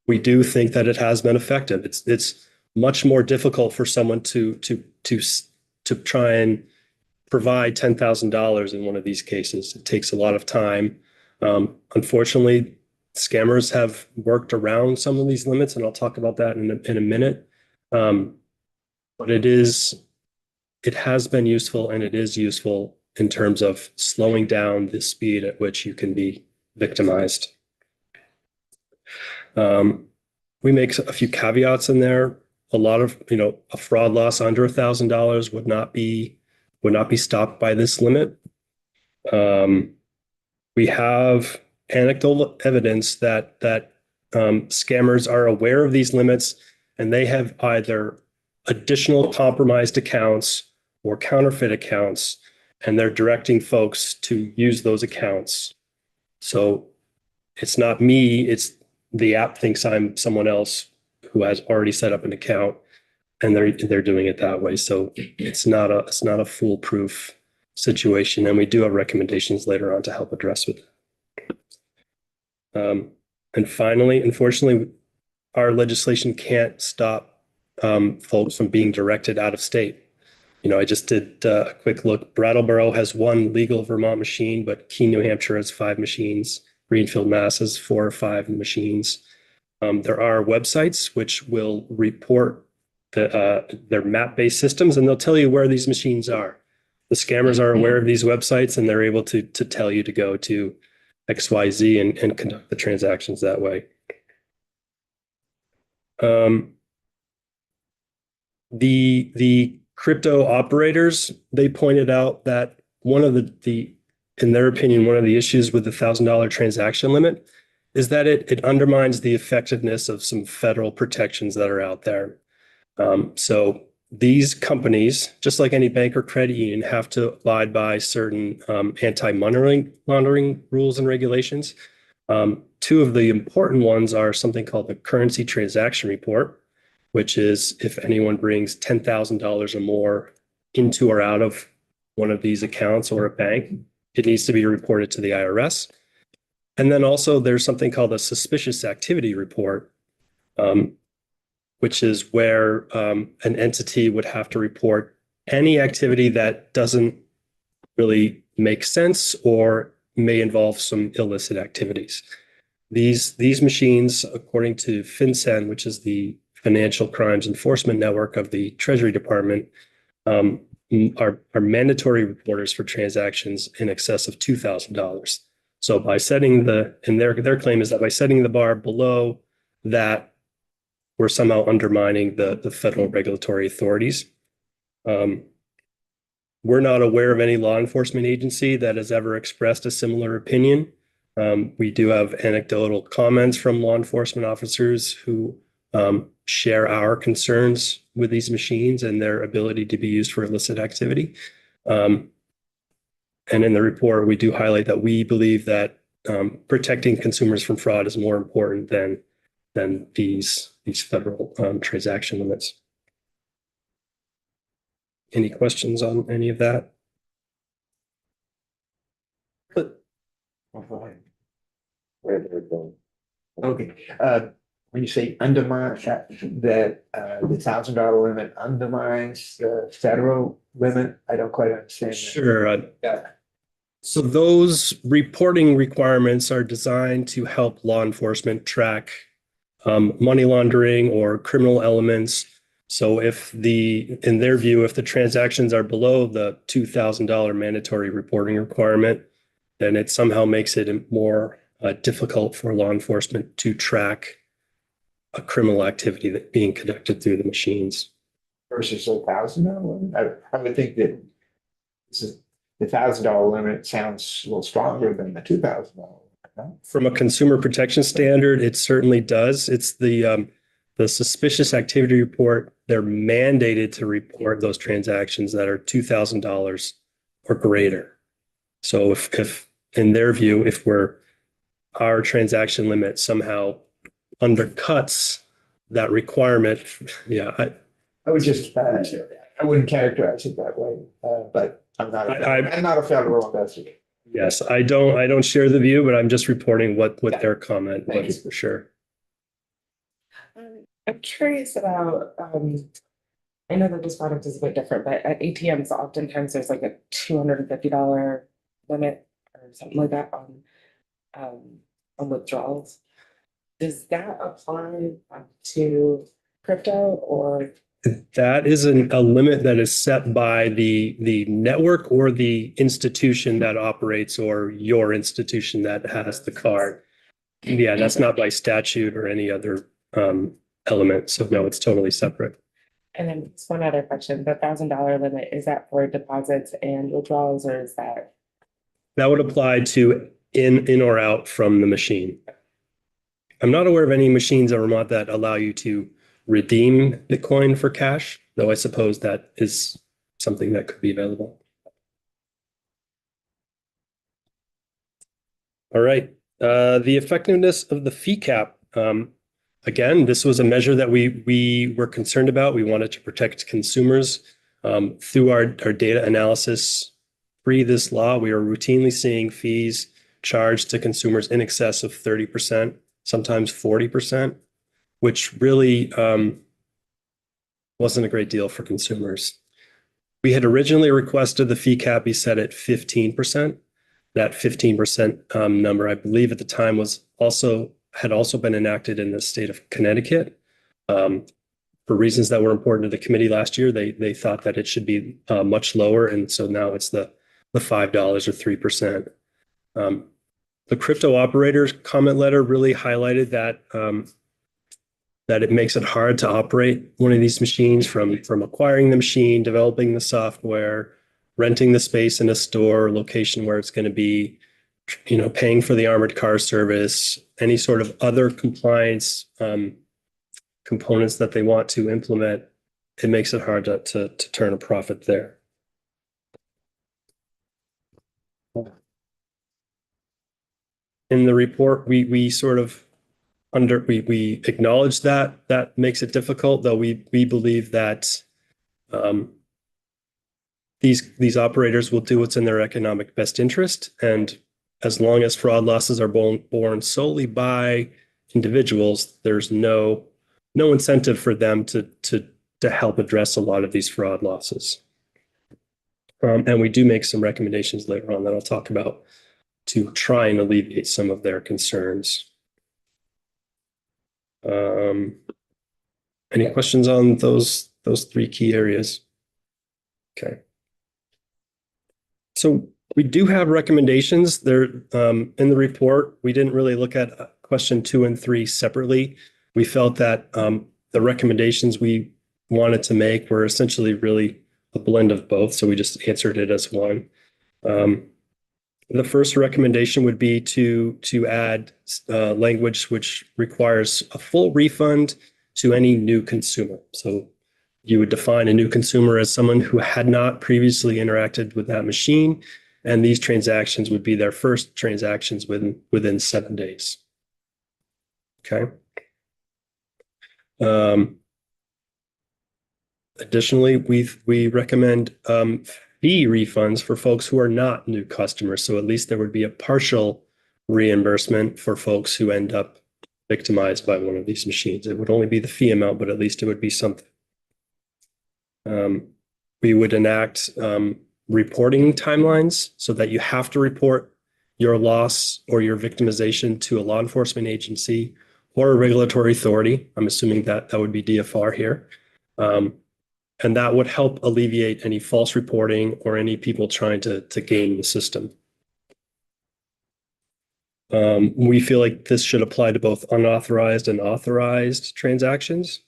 we do think that it has been effective. It's much more difficult for someone to try and provide $10,000 in one of these cases. It takes a lot of time. Unfortunately, scammers have worked around some of these limits, and I'll talk about that in a minute. But it has been useful, and it is useful in terms of slowing down the speed at which you can be victimized. We make a few caveats in there. A lot of, a fraud loss under $1,000 would not be stopped by this limit. We have anecdotal evidence that scammers are aware of these limits, and they have either additional compromised accounts or counterfeit accounts, and they're directing folks to use those accounts. So it's not me, it's the app thinks I'm someone else who has already set up an account, and they're doing it that way. So it's not a foolproof situation, and we do have recommendations later on to help address with that. And finally, unfortunately, our legislation can't stop folks from being directed out of state. I just did a quick look. Brattleboro has 1 legal Vermont machine, but Keene, New Hampshire has 5 machines. Greenfield, Mass has 4 or 5 machines. There are websites which will report their map-based systems, and they'll tell you where these machines are. The scammers are aware of these websites, and they're able to tell you to go to XYZ and conduct the transactions that way. The crypto operators, they pointed out that one of the in their opinion, one of the issues with the $1,000 transaction limit is that it undermines the effectiveness of some federal protections that are out there. So these companies, just like any bank or credit union, have to abide by certain anti-money laundering rules and regulations. 2 of the important ones are something called the Currency Transaction Report, which is if anyone brings $10,000 or more into or out of one of these accounts or a bank, it needs to be reported to the IRS. And then also there's something called a Suspicious Activity Report, which is where an entity would have to report any activity that doesn't really make sense or may involve some illicit activities. These machines, according to FinCEN, which is the Financial Crimes Enforcement Network of the Treasury Department, are mandatory reporters for transactions in excess of $2,000. So by setting their claim is that by setting the bar below that, we're somehow undermining the federal regulatory authorities. We're not aware of any law enforcement agency that has ever expressed a similar opinion. We do have anecdotal comments from law enforcement officers who share our concerns with these machines and their ability to be used for illicit activity. And in the report, we do highlight that we believe that protecting consumers from fraud is more important than these federal transaction limits. Any questions on any of that? Okay, when you say undermine, the $1,000 limit undermines the federal limit, I don't quite understand that. Sure. So those reporting requirements are designed to help law enforcement track money laundering or criminal elements. So in their view, if the transactions are below the $2,000 mandatory reporting requirement, then it somehow makes it more difficult for law enforcement to track a criminal activity that's being conducted through the machines. versus $1,000 limit? I would think that this is, the $1,000 limit sounds a little stronger than the $2,000. From a consumer protection standard, it certainly does. It's the suspicious activity report. They're mandated to report those transactions that are $2,000 or greater. So if in their view, if our transaction limit somehow undercuts that requirement, yeah, I would just, I wouldn't characterize it that way, but I'm not a federal investigator. yes, I don't share the view, but I'm just reporting what their comment was for sure. I'm curious about, I know that this product is a bit different, but at ATMs, oftentimes there's like a $250 limit or something like that on withdrawals. Does that apply to crypto or? That is a limit that is set by the network or the institution that operates, or your institution that has the card. Yeah, that's not by statute or any other element. So no, it's totally separate. And then just one other question, the $1,000 limit, is that for deposits and withdrawals, or is that? That would apply to in or out from the machine. I'm not aware of any machines in Vermont that allow you to redeem Bitcoin for cash, though I suppose that is something that could be available. All right. The effectiveness of the fee cap. Again, this was a measure that we were concerned about. We wanted to protect consumers. Through our data analysis pre this law, we are routinely seeing fees charged to consumers in excess of 30%, sometimes 40%, which really wasn't a great deal for consumers. We had originally requested the fee cap be set at 15%. That 15% number, I believe at the time, had also been enacted in the state of Connecticut. For reasons that were important to the committee last year, they thought that it should be much lower, and so now it's the $5 or 3%. The crypto operators comment letter really highlighted that that it makes it hard to operate one of these machines, from acquiring the machine, developing the software, renting the space in a store, location where it's going to be, paying for the armored car service, any sort of other compliance components that they want to implement. It makes it hard to turn a profit there. In the report, we sort of we acknowledge that makes it difficult, though we believe that these operators will do what's in their economic best interest, and as long as fraud losses are borne solely by individuals, there's no incentive for them to help address a lot of these fraud losses. And we do make some recommendations later on that I'll talk about to try and alleviate some of their concerns. Any questions on those three key areas? Okay. So we do have recommendations there in the report. We didn't really look at question 2 and 3 separately. We felt that the recommendations we wanted to make were essentially really a blend of both, so we just answered it as one. The first recommendation would be to add language which requires a full refund to any new consumer. So you would define a new consumer as someone who had not previously interacted with that machine, and these transactions would be their first transactions within 7 days. Okay. Additionally, we recommend fee refunds for folks who are not new customers. So at least there would be a partial reimbursement for folks who end up victimized by one of these machines. It would only be the fee amount, but at least it would be something. We would enact reporting timelines so that you have to report your loss or your victimization to a law enforcement agency or a regulatory authority. I'm assuming that would be DFR here. And that would help alleviate any false reporting or any people trying to game the system. We feel like this should apply to both unauthorized and authorized transactions.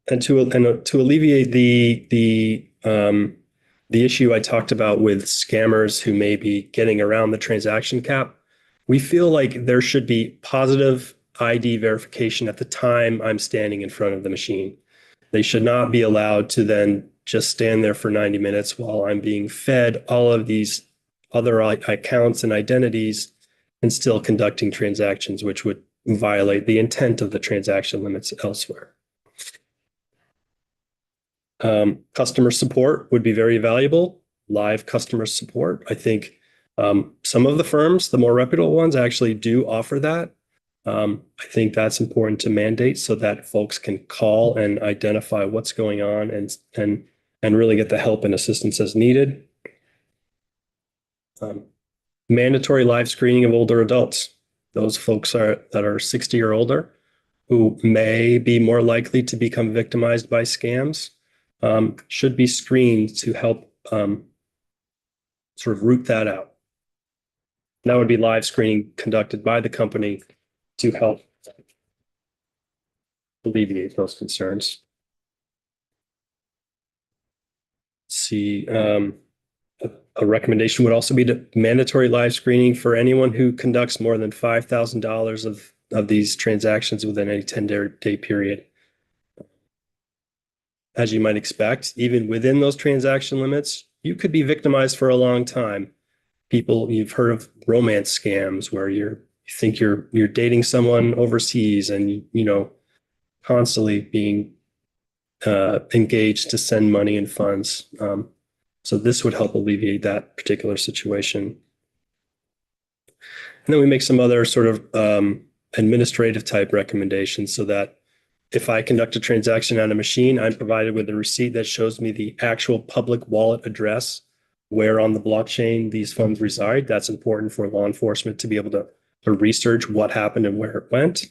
to alleviate the issue I talked about with scammers who may be getting around the transaction cap, we feel like there should be positive ID verification at the time I'm standing in front of the machine. They should not be allowed to then just stand there for 90 minutes while I'm being fed all of these other accounts and identities and still conducting transactions, which would violate the intent of the transaction limits elsewhere. Customer support would be very valuable. Live customer support. I think some of the firms, the more reputable ones, actually do offer that. I think that's important to mandate so that folks can call and identify what's going on and really get the help and assistance as needed. Mandatory live screening of older adults. Those folks that are 60 or older who may be more likely to become victimized by scams should be screened to help sort of root that out. That would be live screening conducted by the company to help alleviate those concerns. See, a recommendation would also be to mandatory live screening for anyone who conducts more than $5,000 of these transactions within any 10-day period. As you might expect, even within those transaction limits, you could be victimized for a long time. You've heard of romance scams where you think you're dating someone overseas and constantly being engaged to send money and funds. So this would help alleviate that particular situation. And then we make some other sort of administrative type recommendations so that if I conduct a transaction on a machine, I'm provided with a receipt that shows me the actual public wallet address where on the blockchain these funds reside. That's important for law enforcement to be able to research what happened and where it went.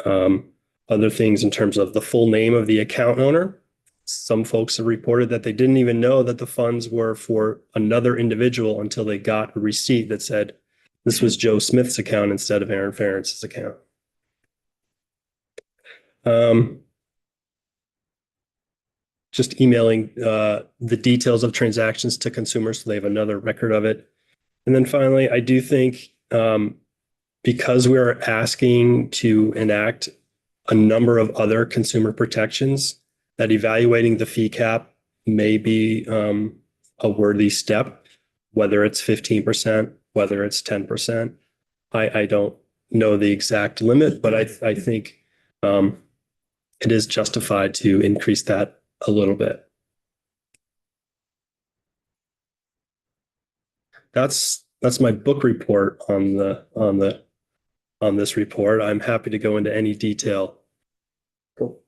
Other things in terms of the full name of the account owner. Some folks have reported that they didn't even know that the funds were for another individual until they got a receipt that said this was Joe Smith's account instead of Aaron Ferentz's account. Just emailing the details of transactions to consumers so they have another record of it. And then finally, I do think because we're asking to enact a number of other consumer protections, that evaluating the fee cap may be a worthy step, whether it's 15%, whether it's 10%. I don't know the exact limit, but I think it is justified to increase that a little bit. That's my book report on this report. I'm happy to go into any detail. Cool.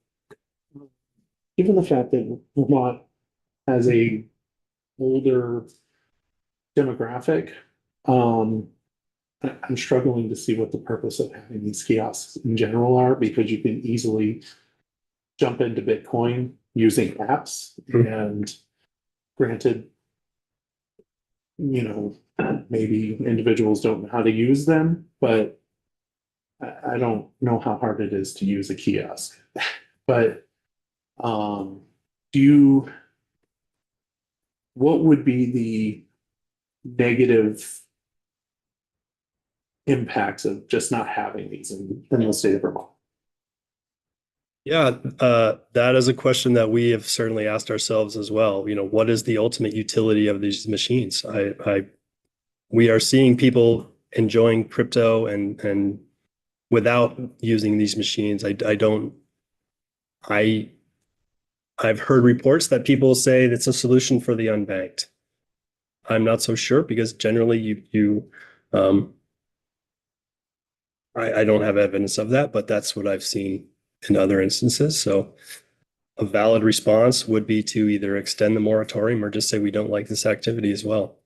Given the fact that Vermont has a older demographic, I'm struggling to see what the purpose of having these kiosks in general are, because you can easily jump into Bitcoin using apps. And granted, maybe individuals don't know how to use them, but I don't know how hard it is to use a kiosk. But what would be the negative impacts of just not having these in the state of Vermont? Yeah, that is a question that we have certainly asked ourselves as well. What is the ultimate utility of these machines? We are seeing people enjoying crypto and without using these machines. I've heard reports that people say it's a solution for the unbanked. I'm not so sure, because generally I don't have evidence of that, but that's what I've seen in other instances. So a valid response would be to either extend the moratorium or just say we don't like this activity as well.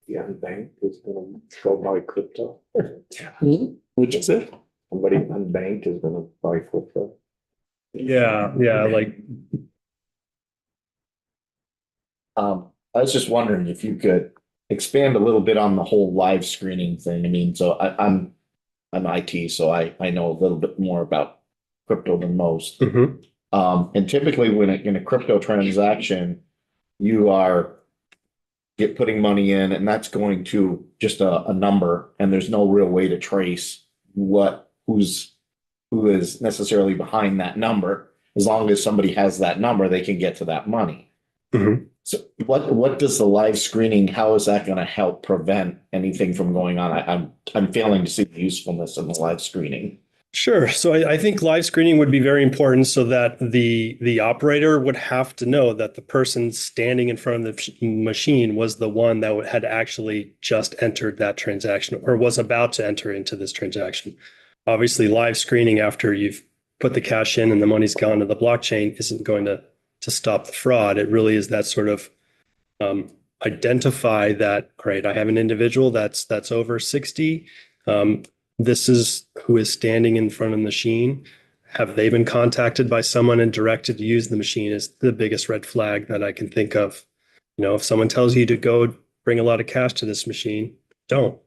The unbanked is going to go buy crypto. Which is it? Somebody unbanked is going to buy crypto. Yeah. I was just wondering if you could expand a little bit on the whole live screening thing. I mean, so I'm IT, so I know a little bit more about crypto than most. Mhm. And typically when in a crypto transaction, you are putting money in and that's going to just a number and there's no real way to trace who is necessarily behind that number. As long as somebody has that number, they can get to that money. Mhm. So what does the live screening, how is that going to help prevent anything from going on? I'm failing to see the usefulness of the live screening. Sure. So I think live screening would be very important so that the operator would have to know that the person standing in front of the machine was the one that had actually just entered that transaction or was about to enter into this transaction. Obviously, live screening after you've put the cash in and the money's gone to the blockchain isn't going to stop the fraud. It really is that sort of identify that, all right, I have an individual that's over 60. This is who is standing in front of the machine. Have they been contacted by someone and directed to use the machine is the biggest red flag that I can think of. You know, if someone tells you to go bring a lot of cash to this machine, don't.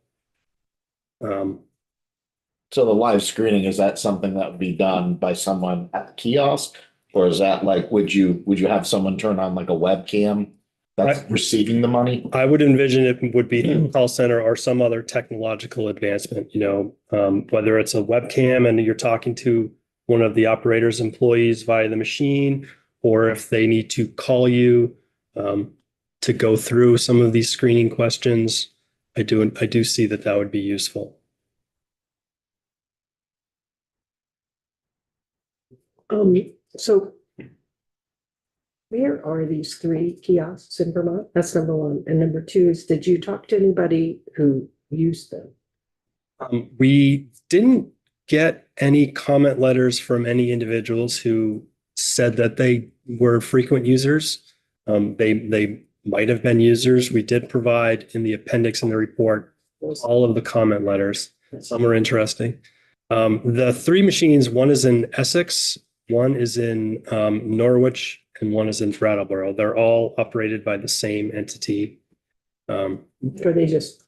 So the live screening, is that something that would be done by someone at the kiosk? Or is that like, would you have someone turn on like a webcam that's receiving the money? I would envision it would be a call center or some other technological advancement, you know, whether it's a webcam and you're talking to one of the operator's employees via the machine, or if they need to call you to go through some of these screening questions. I do see that would be useful. So where are these 3 kiosks in Vermont? That's number one. And number two is, did you talk to anybody who used them? We didn't get any comment letters from any individuals who said that they were frequent users. They might have been users. We did provide in the appendix in the report all of the comment letters. Some are interesting. The 3 machines, one is in Essex, one is in Norwich, and one is in Brattleboro. They're all operated by the same entity. Are they just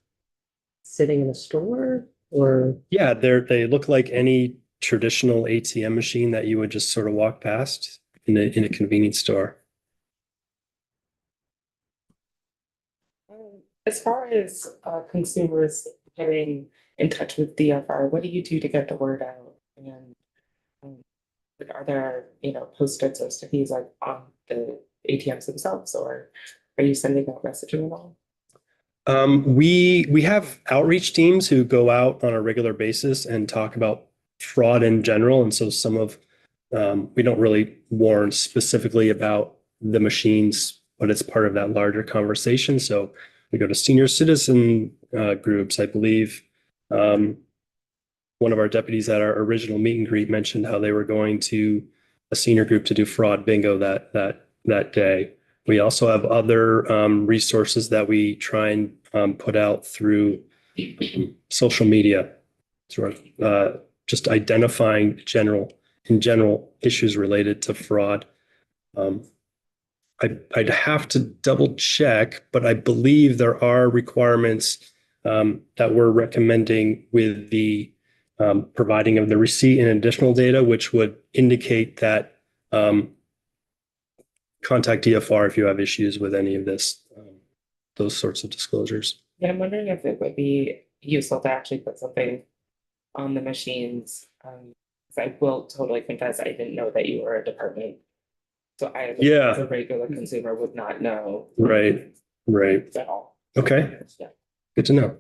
sitting in a store or? Yeah, they look like any traditional ATM machine that you would just sort of walk past in a convenience store. As far as consumers getting in touch with DFR, what do you do to get the word out? And like, are there, you know, post-its or stickies like on the ATMs themselves, or are you sending out messaging at all? We have outreach teams who go out on a regular basis and talk about fraud in general. And so some of, we don't really warn specifically about the machines, but it's part of that larger conversation. So we go to senior citizen groups, I believe. One of our deputies at our original meet and greet mentioned how they were going to a senior group to do fraud bingo that day. We also have other resources that we try and put out through social media, sort of just identifying general issues related to fraud. I'd have to double check, but I believe there are requirements that we're recommending with the providing of the receipt and additional data, which would indicate that contact DFR if you have issues with any of this, those sorts of disclosures. Yeah, I'm wondering if it would be useful to actually put something on the machines. I will totally confess, I didn't know that you were a department. So I, as a regular consumer, would not know. Right. At all. Okay. Yeah. Good to know.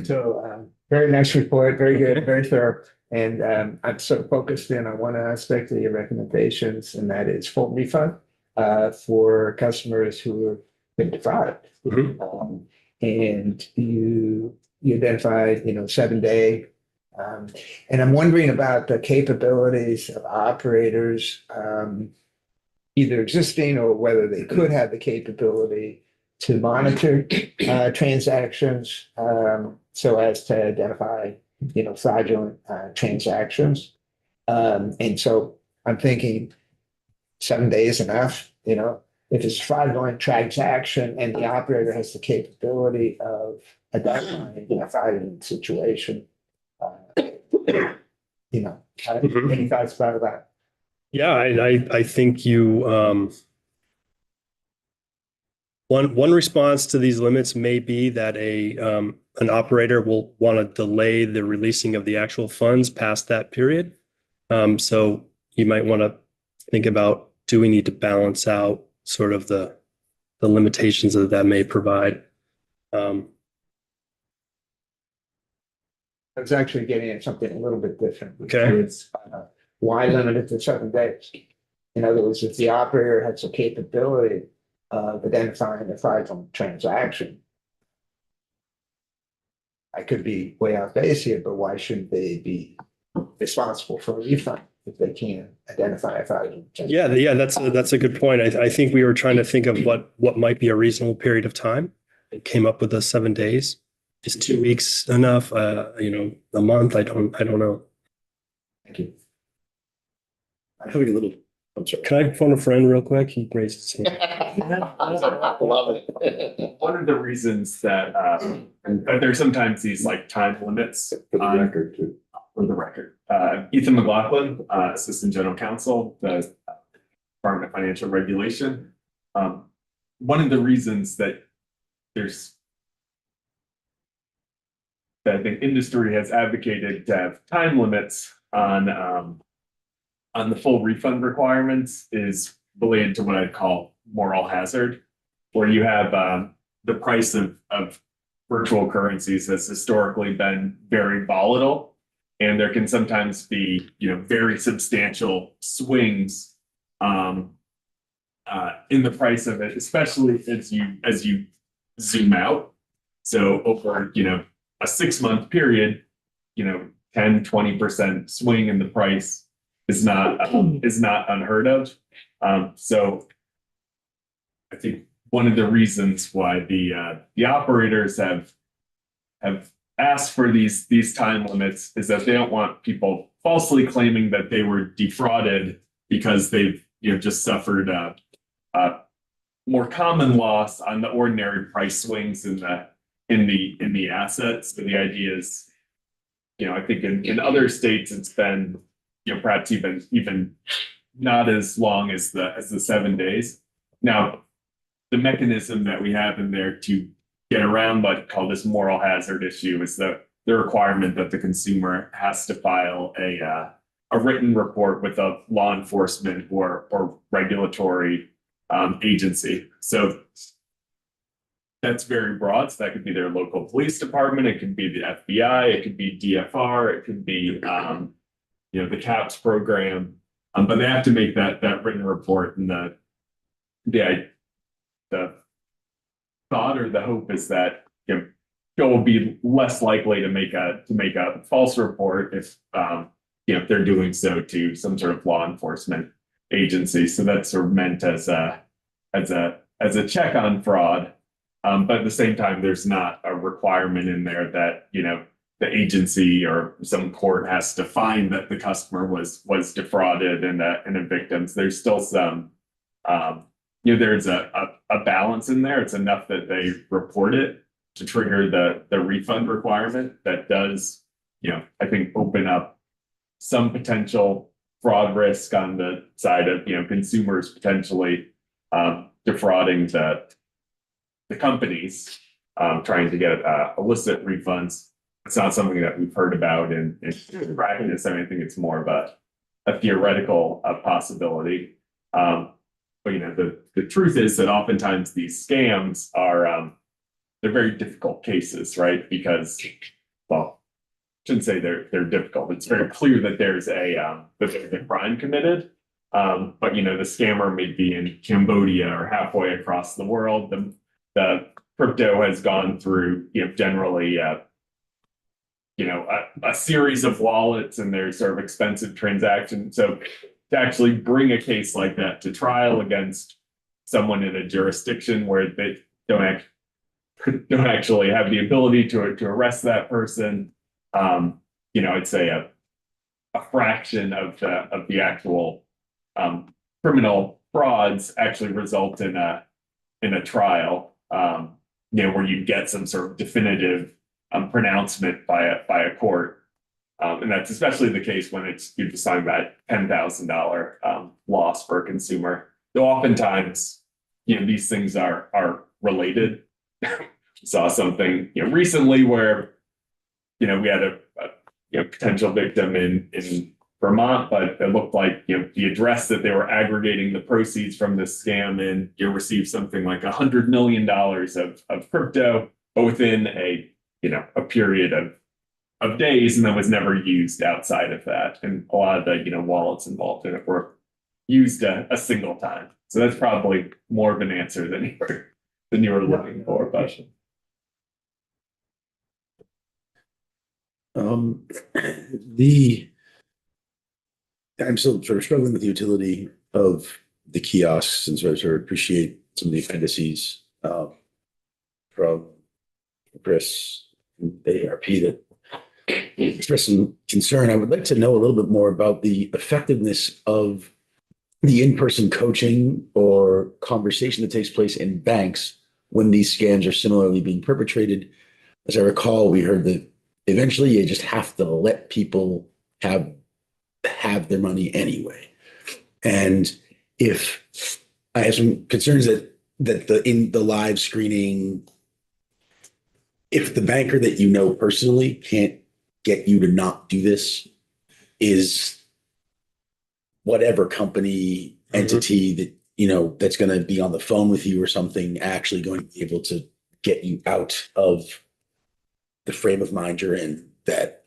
So very nice report, very good, very thorough. And I'm sort of focused in on one aspect of your recommendations, and that is full refund for customers who have been defrauded. Mm-hmm. And you identified, 7-day. And I'm wondering about the capabilities of operators, either existing or whether they could have the capability to monitor transactions so as to identify, fraudulent transactions. And so I'm thinking 7 days enough, if it's a fraudulent transaction and the operator has the capability of identifying a fraudulent situation, You know, Mhm. any thoughts about that? Yeah, I think you, one response to these limits may be that an operator will want to delay the releasing of the actual funds past that period. So you might want to think about, do we need to balance out sort of the limitations that may provide? I was actually getting at something a little bit different. which Okay. is, why limit it to 7 days? In other words, if the operator has the capability of identifying a fraudulent transaction, I could be way off base here, but why shouldn't they be responsible for a refund if they can't identify a fraudulent transaction? Yeah, that's a good point. I think we were trying to think of what might be a reasonable period of time. It came up with the 7 days. Is 2 weeks enough? A month? I don't know. Thank you. I'm having a little, I'm sorry. Can I phone a friend real quick? He raised his hand. Love it. One of the reasons that there's sometimes these like time limits For the on, record, too. for the record. Ethan McLaughlin, Assistant General Counsel, the Department of Financial Regulation. One of the reasons that that the industry has advocated to have time limits on the full refund requirements is related to what I'd call moral hazard, where you have the price of virtual currencies has historically been very volatile, and there can sometimes be very substantial swings in the price of it, especially as you zoom out. So over a 6-month period, 10-20% swing in the price is not unheard of. So I think one of the reasons why the operators have asked for these time limits is that they don't want people falsely claiming that they were defrauded because they've just suffered a more common loss on the ordinary price swings in the assets. So the idea is, I think in other states it's been perhaps even not as long as the 7 days. Now, the mechanism that we have in there to get around what call this moral hazard issue is the requirement that the consumer has to file a written report with a law enforcement or regulatory agency. So that's very broad. So that could be their local police department, it could be the FBI, it could be DFR, it could be the CAPS program, but they have to make that written report. And the thought or the hope is that Joe will be less likely to make a false report if they're doing so to some sort of law enforcement agency. So that's sort of meant as a check on fraud. But at the same time, there's not a requirement in there that the agency or some court has to find that the customer was defrauded and a victim. So there's still some there's a balance in there. It's enough that they report it to trigger the refund requirement that does I think open up some potential fraud risk on the side of consumers potentially defrauding the companies trying to get illicit refunds. It's not something that we've heard about in practice. I think it's more of a theoretical possibility. But the truth is that oftentimes these scams are they're very difficult cases, right? Because, well, I shouldn't say they're difficult. It's very clear that there's a crime committed. But the scammer may be in Cambodia or halfway across the world. The crypto has gone through generally a series of wallets, and there's sort of expensive transactions. So to actually bring a case like that to trial against someone in a jurisdiction where they don't actually have the ability to arrest that person, I'd say a fraction of the actual criminal frauds actually result in a trial, where you get some sort of definitive pronouncement by a court. And that's especially the case when you're just talking about $10,000 loss for a consumer. So oftentimes, these things are related. Saw something, recently where, we had a potential victim in Vermont, but it looked like, the address that they were aggregating the proceeds from this scam in, received something like $100 million of crypto within a period of days, and that was never used outside of that. And a lot of the, wallets involved in it were used a single time. So that's probably more of an answer than you were looking for, but. I'm still sort of struggling with the utility of the kiosks, and sort of appreciate some of the appendices from Chris, the ARP, that expressed some concern. I would like to know a little bit more about the effectiveness of the in-person coaching or conversation that takes place in banks when these scams are similarly being perpetrated. As I recall, we heard that eventually you just have to let people have their money anyway. And if I have some concerns that in the live screening, if the banker that you know personally can't get you to not do this, is whatever company, entity that, that's going to be on the phone with you or something, actually going to be able to get you out of the frame of mind you're in, that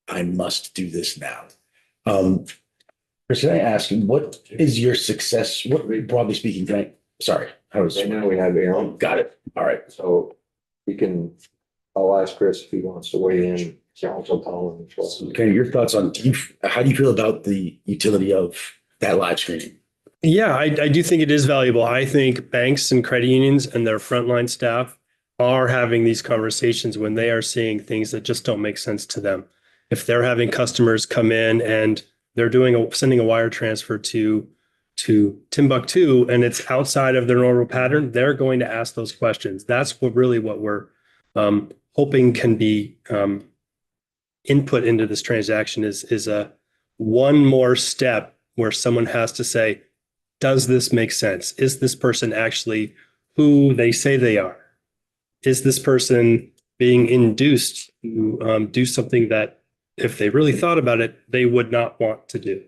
I must do this now. Chris, can I ask you, what is your success? What, broadly speaking, right now we have Aaron. Got it. All right. So I'll ask Chris if he wants to weigh in. Also Colin as well. Okay, your thoughts on, how do you feel about the utility of that live screening? Yeah, I do think it is valuable. I think banks and credit unions and their frontline staff are having these conversations when they are seeing things that just don't make sense to them. If they're having customers come in and they're sending a wire transfer to Timbuktu and it's outside of their normal pattern, they're going to ask those questions. That's what we're hoping can be input into this transaction is a one more step where someone has to say, does this make sense? Is this person actually who they say they are? Is this person being induced to do something that, if they really thought about it, they would not want to do?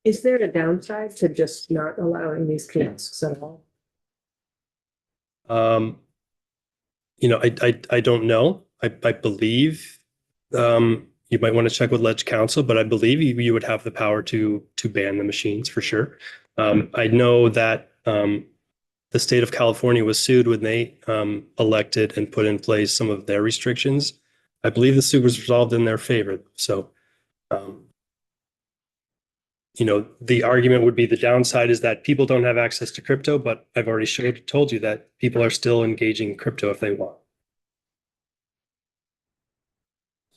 Is there a downside to just not allowing these kiosks at all? I don't know. I believe you might want to check with Ledge Council, but I believe you would have the power to ban the machines for sure. I know that the state of California was sued when they elected and put in place some of their restrictions. I believe the suit was resolved in their favor. So, the argument would be the downside is that people don't have access to crypto, but I've already told you that people are still engaging in crypto if they want.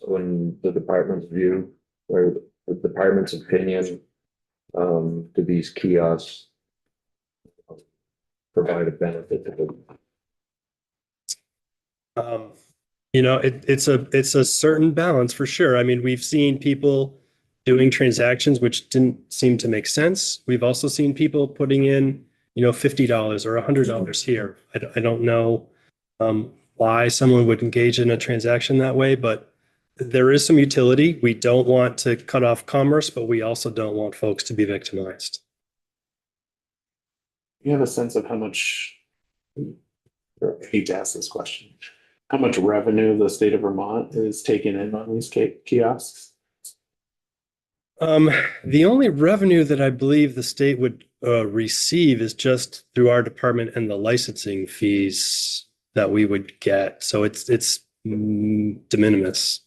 So in the department's view, or the department's opinion, do these kiosks provide a benefit to them? It's a certain balance for sure. I mean, we've seen people doing transactions which didn't seem to make sense. We've also seen people putting in, $50 or $100 here. I don't know why someone would engage in a transaction that way, but there is some utility. We don't want to cut off commerce, but we also don't want folks to be victimized. You have a sense of how much, I hate to ask this question, how much revenue the state of Vermont is taking in on these kiosks? The only revenue that I believe the state would receive is just through our department and the licensing fees that we would get. So it's de minimis.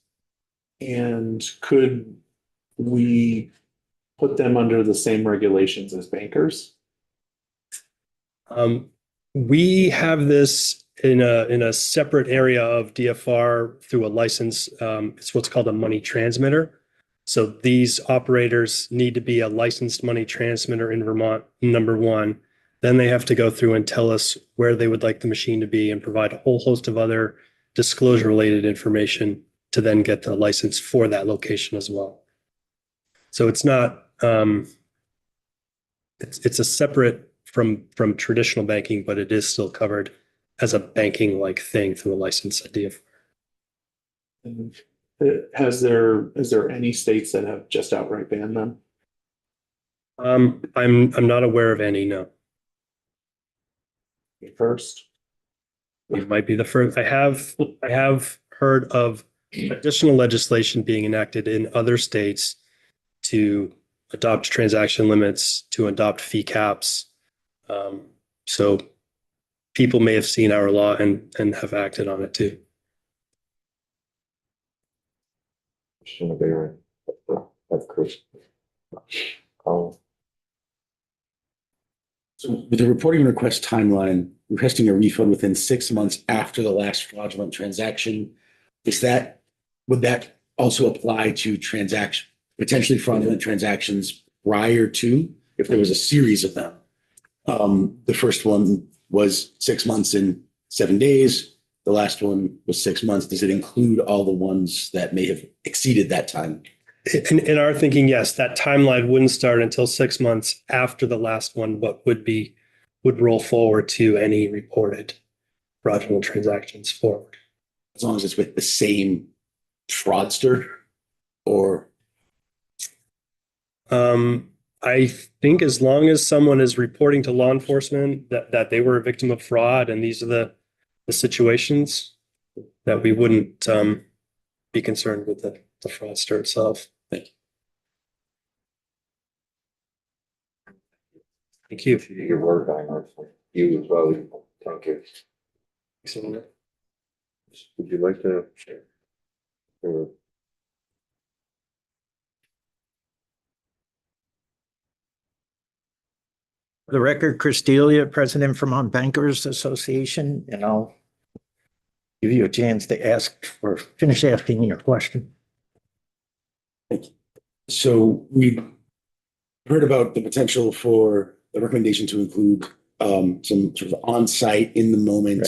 And could we put them under the same regulations as bankers? We have this in a separate area of DFR through a license. It's what's called a money transmitter. So these operators need to be a licensed money transmitter in Vermont, number one. Then they have to go through and tell us where they would like the machine to be and provide a whole host of other disclosure related information to then get the license for that location as well. So it's not, it's a separate from traditional banking, but it is still covered as a banking like thing through a license idea. Is there any states that have just outright banned them? I'm not aware of any, no. First. It might be the first. I have heard of additional legislation being enacted in other states to adopt transaction limits, to adopt fee caps. So people may have seen our law and have acted on it too. Question of Aaron. Of Chris. Oh. So with the reporting request timeline, requesting a refund within 6 months after the last fraudulent transaction, would that also apply to potentially fraudulent transactions prior to, if there was a series of them? The first one was 6 months and 7 days. The last one was 6 months. Does it include all the ones that may have exceeded that time? In our thinking, yes, that timeline wouldn't start until 6 months after the last one, but would roll forward to any reported fraudulent transactions forward. As long as it's with the same fraudster or? I think as long as someone is reporting to law enforcement that they were a victim of fraud and these are the situations, that we wouldn't be concerned with the fraudster itself. Thank you. Thank you. Your work on it. You as well. Thank you. Would you like to share? For the record, Chris Delia, President, Vermont Bankers Association, and I'll give you a chance to finish asking your question. Thank you. So we heard about the potential for the recommendation to include some sort of on-site, in the moment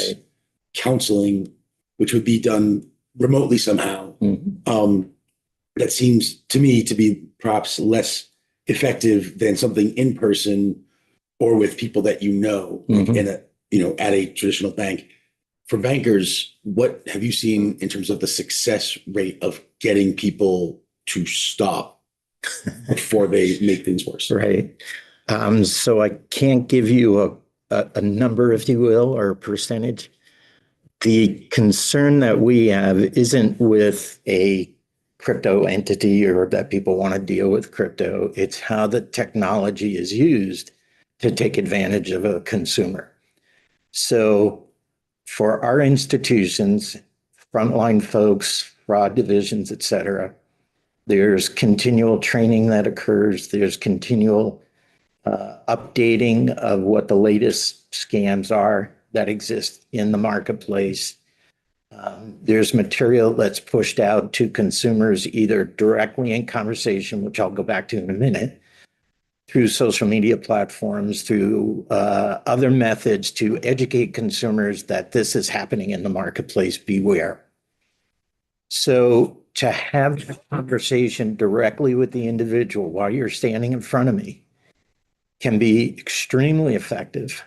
counseling, which would be done remotely somehow. That seems to me to be perhaps less effective than something in person or with people that in at a traditional bank. For bankers, what have you seen in terms of the success rate of getting people to stop before they make things worse? Right. So I can't give you a number, if you will, or a percentage. The concern that we have isn't with a crypto entity or that people want to deal with crypto. It's how the technology is used to take advantage of a consumer. So for our institutions, frontline folks, fraud divisions, et cetera, there's continual training that occurs. There's continual updating of what the latest scams are that exist in the marketplace. There's material that's pushed out to consumers either directly in conversation, which I'll go back to in a minute, through social media platforms, through other methods to educate consumers that this is happening in the marketplace, beware. So to have a conversation directly with the individual while you're standing in front of me can be extremely effective,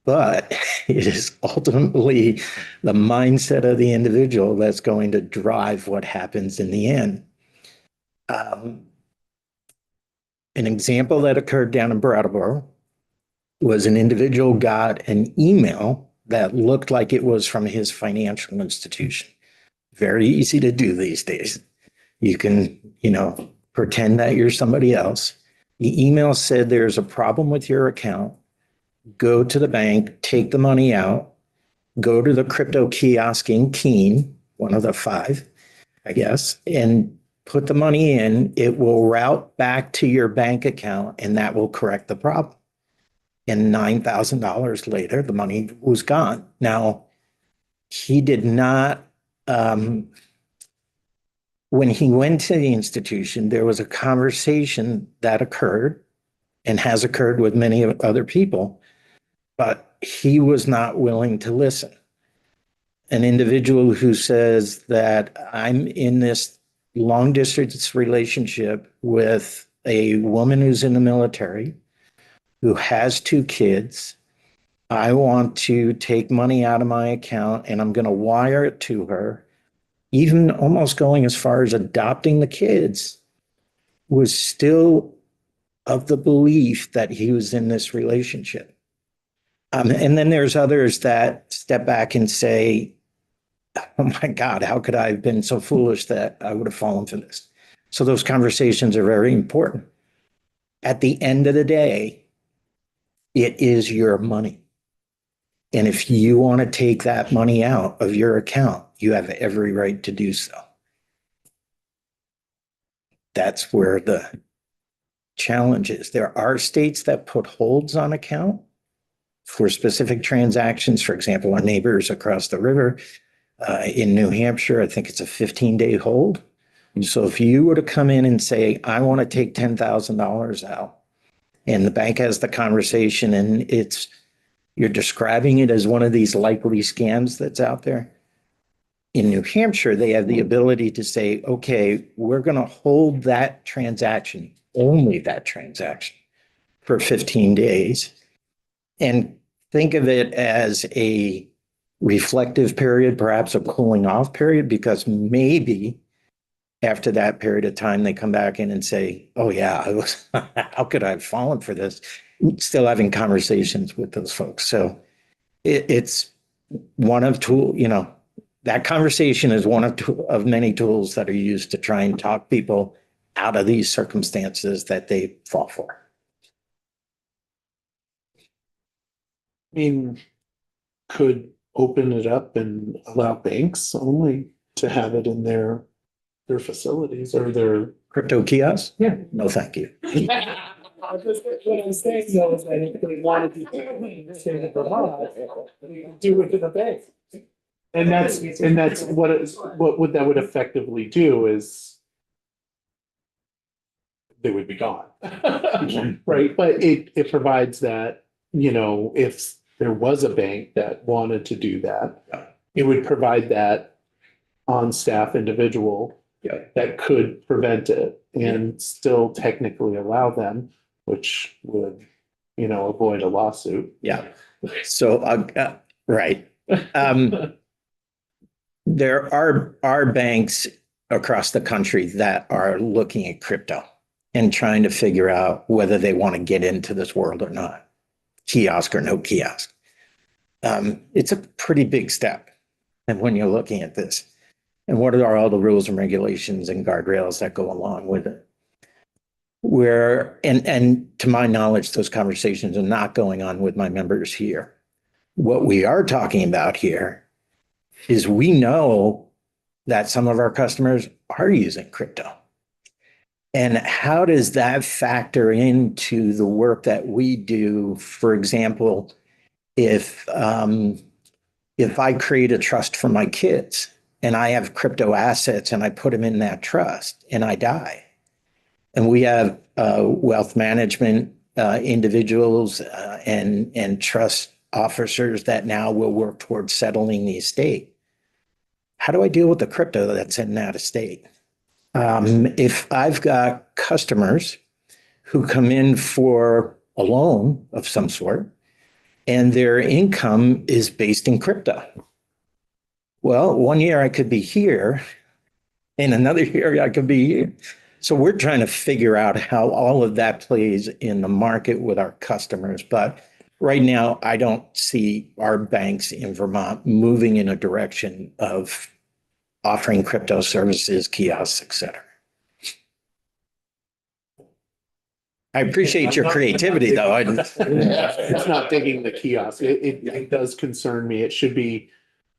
but it is ultimately the mindset of the individual that's going to drive what happens in the end. An example that occurred down in Brattleboro was an individual got an email that looked like it was from his financial institution. Very easy to do these days. You can, pretend that you're somebody else. The email said there's a problem with your account. Go to the bank, take the money out, go to the crypto kiosk in Keene, one of the 5, I guess, and put the money in. It will route back to your bank account and that will correct the problem. And $9,000 later, the money was gone. Now, he did not, when he went to the institution, there was a conversation that occurred and has occurred with many other people but he was not willing to listen. An individual who says that I'm in this long distance relationship with a woman who's in the military, who has 2 kids. I want to take money out of my account and I'm going to wire it to her, even almost going as far as adopting the kids, was still of the belief that he was in this relationship. And then there's others that step back and say, oh my God, how could I have been so foolish that I would have fallen for this? So those conversations are very important. At the end of the day, it is your money. And if you want to take that money out of your account, you have every right to do so. That's where the challenge is. There are states that put holds on account for specific transactions. For example, our neighbors across the river in New Hampshire, I think it's a 15-day hold. So if you were to come in and say, I want to take $10,000 out, and the bank has the conversation and you're describing it as one of these likely scams that's out there. In New Hampshire, they have the ability to say, okay, we're going to hold that transaction, only that transaction, for 15 days. And think of it as a reflective period, perhaps a cooling off period, because maybe after that period of time, they come back in and say, oh yeah, how could I have fallen for this? Still having conversations with those folks. So it's one of that conversation is one of many tools that are used to try and talk people out of these circumstances that they fall for. I mean, could open it up and allow banks only to have it in their facilities or their crypto kiosks? Yeah. No, thank you. What I'm saying though is that if they wanted to say the law, do it to the bank. And that's what that would effectively do is they would be gone. Right, but it provides that, if there was a bank that wanted to do that, it would provide that on-staff individual that could prevent it and still technically allow them, which would, avoid a lawsuit. Yeah. So, right. There are banks across the country that are looking at crypto and trying to figure out whether they want to get into this world or not, kiosk or no kiosk. It's a pretty big step. And when you're looking at this, and what are all the rules and regulations and guardrails that go along with it? And to my knowledge, those conversations are not going on with my members here. What we are talking about here is we know that some of our customers are using crypto. And how does that factor into the work that we do? For example, if I create a trust for my kids and I have crypto assets and I put them in that trust and I die, and we have wealth management individuals and trust officers that now will work towards settling the estate. How do I deal with the crypto that's in that estate? If I've got customers who come in for a loan of some sort and their income is based in crypto, well, one year I could be here and another year I could be here. So we're trying to figure out how all of that plays in the market with our customers. But right now, I don't see our banks in Vermont moving in a direction of offering crypto services, kiosks, et cetera. I appreciate your creativity, though. It's not digging the kiosk. It does concern me. It should be,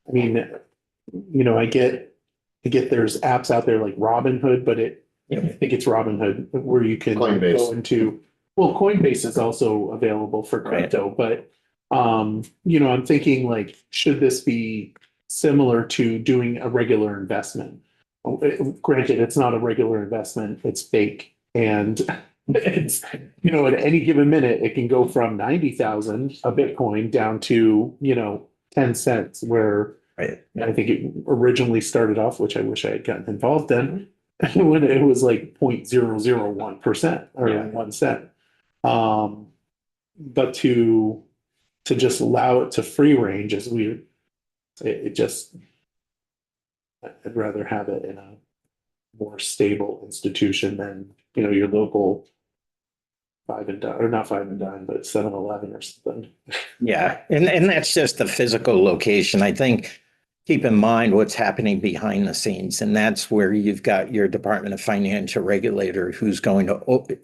I mean, I get there's apps out there like Robinhood, but I think it's Robinhood where you can Coinbase. go into, well, Coinbase is also available for crypto, but I'm thinking like, should this be similar to doing a regular investment? Granted, it's not a regular investment, it's fake. And it's, at any given minute, it can go from 90,000 a Bitcoin down to, 10 cents, where Right. I think it originally started off, which I wish I had gotten involved in, when it was like 0.001% or Yeah. 1 cent. But to just allow it to free range is weird. It just, I'd rather have it in a more stable institution than, your local five and dime, or not five and dime, but 7-Eleven or something. Yeah, and that's just the physical location. I think, keep in mind what's happening behind the scenes, and that's where you've got your Department of Financial Regulator who's going to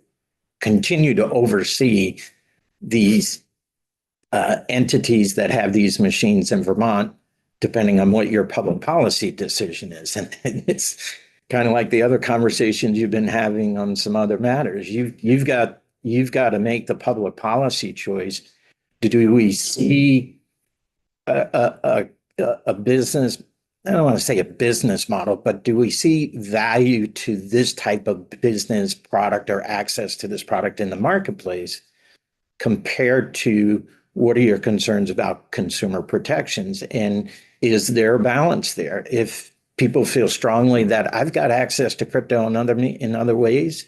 continue to oversee these entities that have these machines in Vermont, depending on what your public policy decision is. And it's kind of like the other conversations you've been having on some other matters. You've got to make the public policy choice. Do we see a business, I don't want to say a business model, but do we see value to this type of business product or access to this product in the marketplace compared to what are your concerns about consumer protections? And is there a balance there? If people feel strongly that I've got access to crypto in other ways,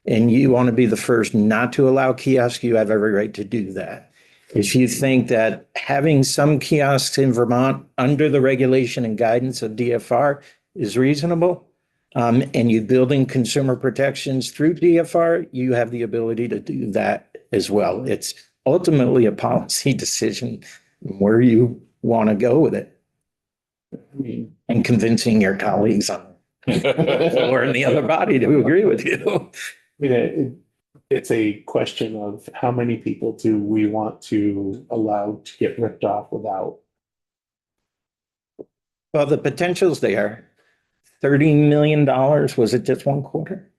and you want to be the first not to allow kiosks, you have every right to do that. If you think that having some kiosks in Vermont under the regulation and guidance of DFR is reasonable, and you building consumer protections through DFR, you have the ability to do that as well. It's ultimately a policy decision where you want to go with it. And convincing your colleagues on or in the other body to agree with you. It's a question of how many people do we want to allow to get ripped off without. Well, the potential's there. $30 million, was it just one quarter?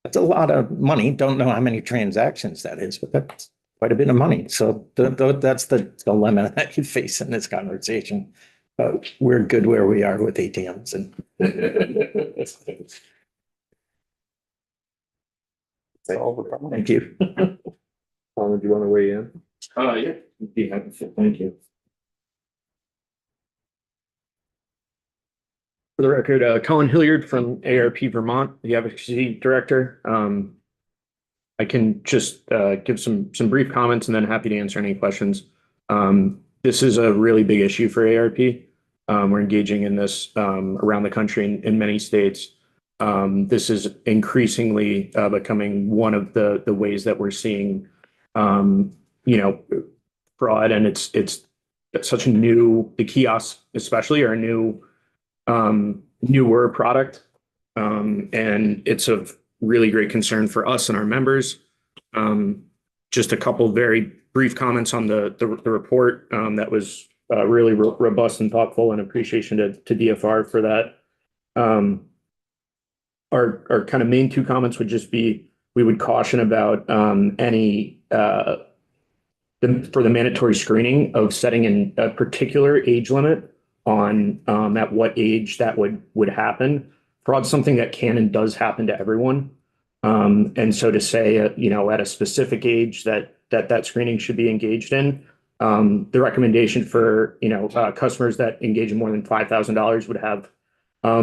That's a lot of money. Don't know how many transactions that is, but that's quite a bit of money. So that's the dilemma that you face in this conversation. But we're good where we are with ATMs and. Thank you. Colin, do you want to weigh in? Yeah, be happy to. Thank you. For the record, Colin Hilliard from ARP Vermont, the advocacy director. I can just give some brief comments and then happy to answer any questions. This is a really big issue for ARP. We're engaging in this around the country in many states. This is increasingly becoming one of the ways that we're seeing, fraud, and it's such a the kiosks especially are a newer product, and it's of really great concern for us and our members. Just a couple very brief comments on the report that was really robust and thoughtful, and appreciation to DFR for that. Our kind of main two comments would just be, we would caution about any for the mandatory screening of setting in a particular age limit on at what age that would happen. Fraud's something that can and does happen to everyone. And so to say, at a specific age that screening should be engaged in, the recommendation for, customers that engage in more than $5,000 would have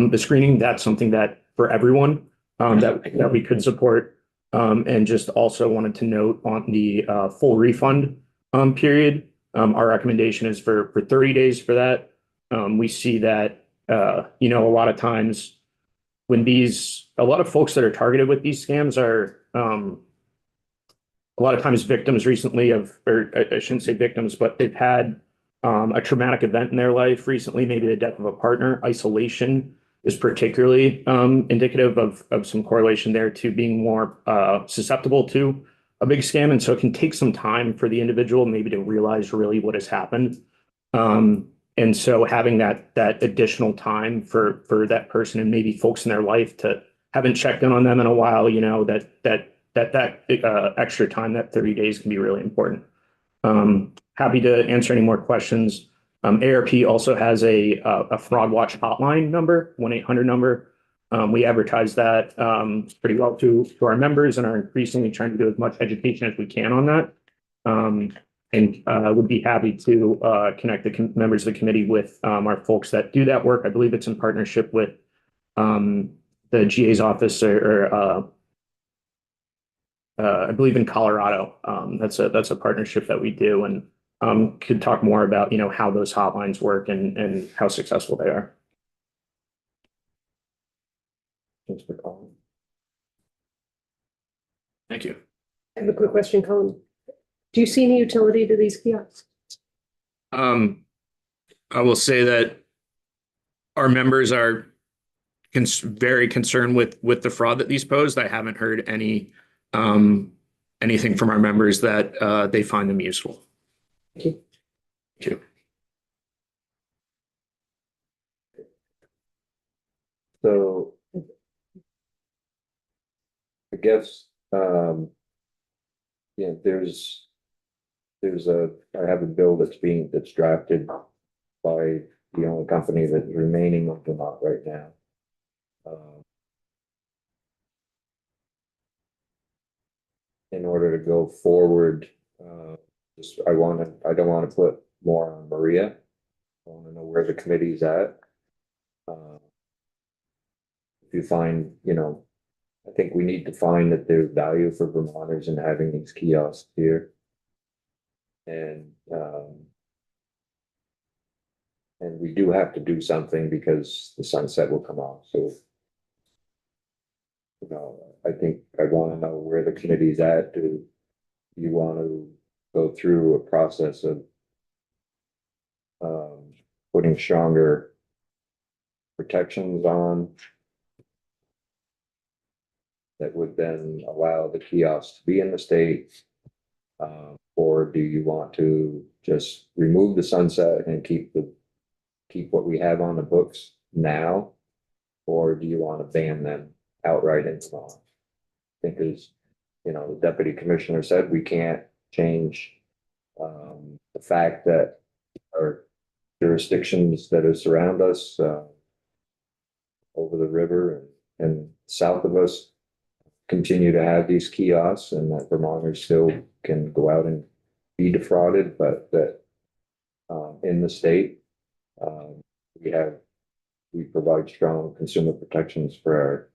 the screening. That's something that for everyone that we could support. And just also wanted to note on the full refund period, our recommendation is for 30 days for that. We see that, a lot of times when a lot of folks that are targeted with these scams are a lot of times victims recently or I shouldn't say victims, but they've had a traumatic event in their life recently, maybe the death of a partner. Isolation is particularly indicative of some correlation there to being more susceptible to a big scam. And so it can take some time for the individual maybe to realize really what has happened. And so having that additional time for that person and maybe folks in their life to haven't checked in on them in a while, that extra time, that 30 days can be really important. Happy to answer any more questions. ARP also has a fraud watch hotline number, 1-800 number. We advertise that pretty well to our members and are increasingly trying to do as much education as we can on that. And would be happy to connect the members of the committee with our folks that do that work. I believe it's in partnership with the GA's office or I believe in Colorado. That's a partnership that we do, and could talk more about, you know, how those hotlines work and how successful they are. Thanks for calling. Thank you. I have a quick question, Colin. Do you see any utility to these kiosks? I will say that our members are very concerned with the fraud that these posed. I haven't heard anything from our members that they find them useful. Thank you. Thank you. So I guess, yeah, I have a bill that's drafted by the only company that's remaining in Vermont right now. In order to go forward, I don't want to put more on Maria. I want to know where the committee's at. If you find, you know, I think we need to find that there's value for Vermonters in having these kiosks here. And we do have to do something because the sunset will come off. So, you know, I think I want to know where the committee's at. Do you want to go through a process of putting stronger protections on that would then allow the kiosks to be in the state? Or do you want to just remove the sunset and keep what we have on the books now? Or do you want to ban them outright in Vermont? I think, as you know, the deputy commissioner said, we can't change the fact that our jurisdictions that surround us over the river and south of us continue to have these kiosks, and that Vermonters still can go out and be defrauded, but that in the state we provide strong consumer protections for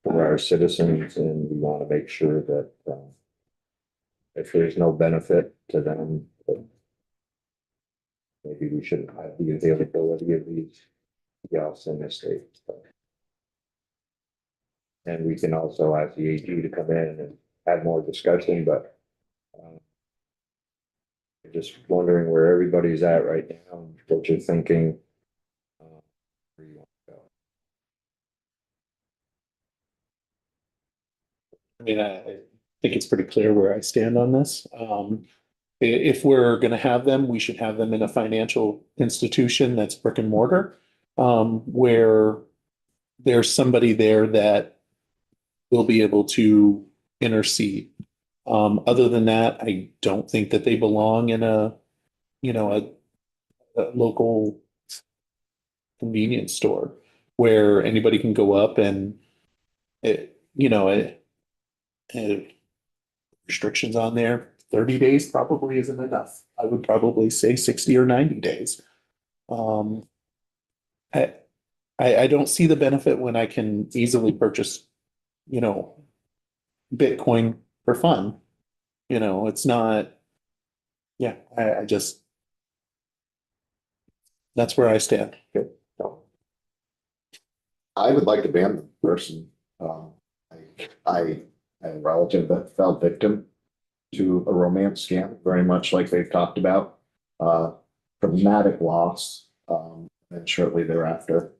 our citizens, and we want to make sure that if there's no benefit to them, that maybe we shouldn't have the availability of these kiosks in the state. And we can also ask the AG to come in and have more discussion, but just wondering where everybody's at right now, what you're thinking. Where you want to go. I mean, I think it's pretty clear where I stand on this. If we're going to have them, we should have them in a financial institution that's brick and mortar, where there's somebody there that will be able to intercede. Other than that, I don't think that they belong in a local convenience store where anybody can go up and restrictions on there. 30 days probably isn't enough. I would probably say 60 or 90 days. I don't see the benefit when I can easily purchase, Bitcoin for fun. It's not, I just, that's where I stand. Okay. I would like to ban the person. I have a relative that fell victim to a romance scam, very much like they've talked about. Traumatic loss, and shortly thereafter,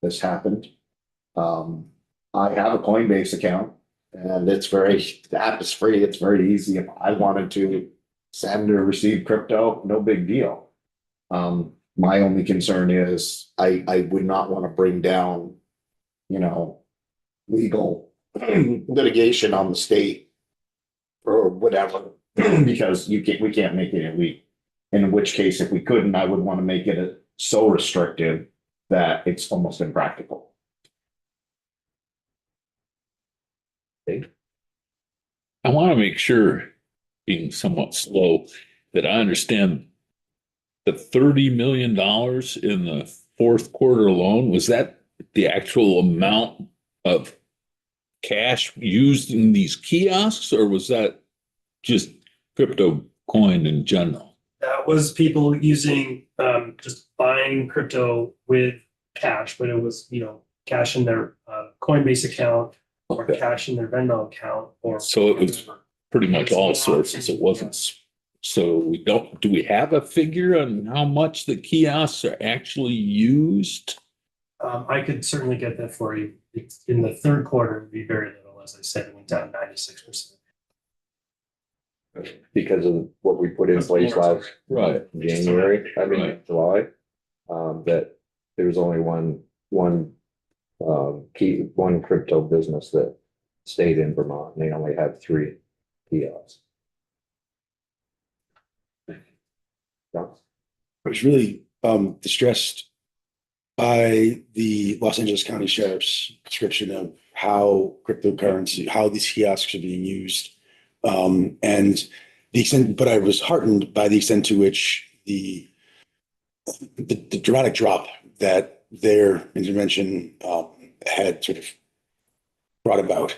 this happened. I have a Coinbase account, and the app is free. It's very easy. If I wanted to send or receive crypto, no big deal. My only concern is I would not want to bring down, legal litigation on the state or whatever, because we can't make it illegal. In which case, if we couldn't, I would want to make it so restrictive that it's almost impractical. I want to make sure, being somewhat slow, that I understand the $30 million in the fourth quarter alone, was that the actual amount of cash used in these kiosks, or was that just crypto coin in general? That was people using, just buying crypto with cash, but it was, cash in their Coinbase account or cash in their Venmo account or. So it was pretty much all sources. It wasn't. So do we have a figure on how much the kiosks are actually used? I could certainly get that for you. It's in the third quarter, it'd be very little, as I said, it went down 96%. Because of what we put in place last January, July, that there was only one crypto business that stayed in Vermont. And they only had 3 kiosks. I was really distressed by the Los Angeles County Sheriff's description of how cryptocurrency, how these kiosks are being used. And the extent, but I was heartened by the extent to which the dramatic drop that their intervention had sort of brought about.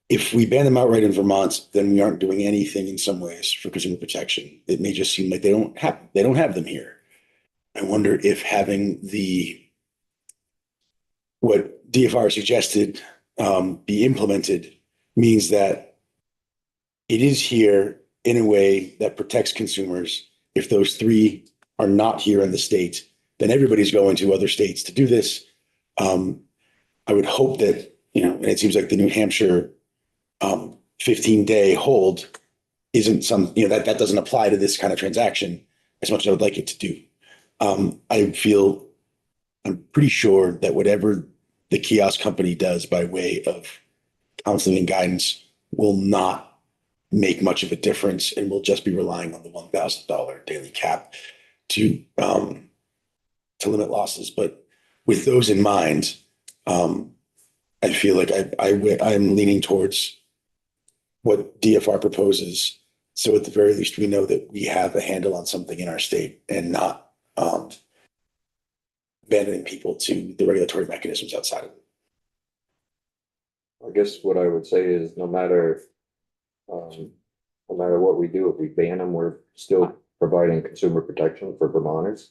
If we ban them outright in Vermont, then we aren't doing anything in some ways for consumer protection. It may just seem like they don't have them here. I wonder if having what DFR suggested be implemented means that it is here in a way that protects consumers. If those 3 are not here in the state, then everybody's going to other states to do this. I would hope that, and it seems like the New Hampshire 15-day hold isn't that doesn't apply to this kind of transaction as much as I would like it to do. I'm pretty sure that whatever the kiosk company does by way of counseling and guidance will not make much of a difference, and we'll just be relying on the $1,000 daily cap to limit losses. But with those in mind, I feel like I'm leaning towards what DFR proposes. So at the very least, we know that we have a handle on something in our state and not abandoning people to the regulatory mechanisms outside of it. I guess what I would say is no matter what we do, if we ban them, we're still providing consumer protection for Vermonters.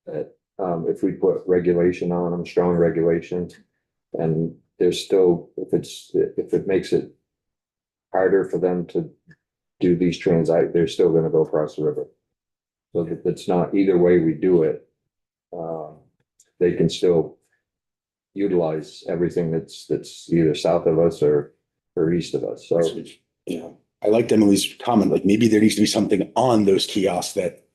That if we put regulation on them, strong regulation, and there's still, if it makes it harder for them to do these transactions, they're still going to go across the river. So that it's not either way we do it. They can still utilize everything that's either south of us or east of us. So, I liked Emily's comment, like maybe there needs to be something on those kiosks that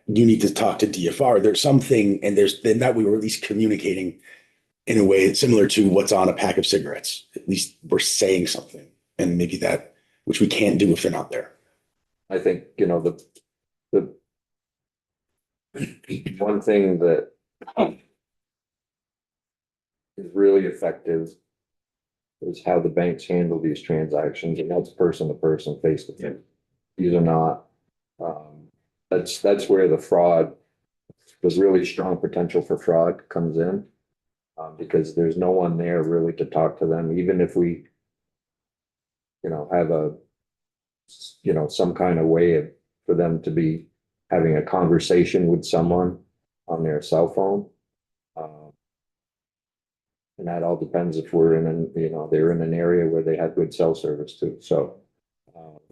you need to talk to DFR. There's something, and then that we were at least communicating in a way similar to what's on a pack of cigarettes. At least we're saying something, and maybe that, which we can't do if they're not there. I think, the one thing that is really effective is how the banks handle these transactions, and that's person to person, face to face. These are not, that's where the really strong potential for fraud comes in. Because there's no one there really to talk to them, even if we, have some kind of way for them to be having a conversation with someone on their cell phone. And that all depends if we're they're in an area where they have good cell service too. So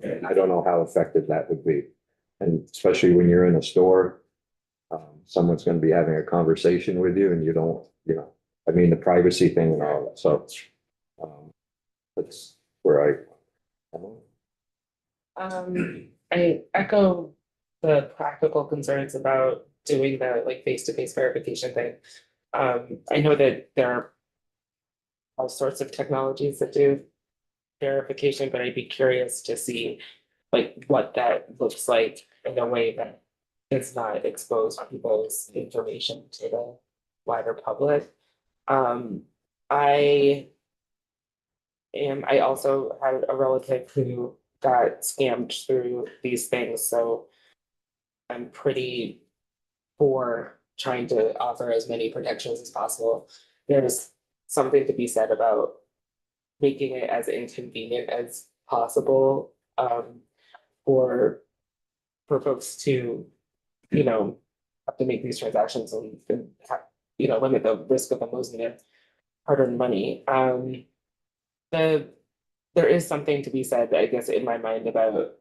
I don't know how effective that would be. And especially when you're in a store, someone's going to be having a conversation with you and you don't, the privacy thing and all that. So that's where I echo the practical concerns about doing the face-to-face verification thing. I know that there are all sorts of technologies that do verification, but I'd be curious to see what that looks like in a way that does not expose people's information to the wider public. I am. I also had a relative who got scammed through these things, so I'm pretty for trying to offer as many protections as possible. There's something to be said about making it as inconvenient as possible for folks to, you know, have to make these transactions and you know, limit the risk of them losing their hard-earned money. There is something to be said, I guess, in my mind about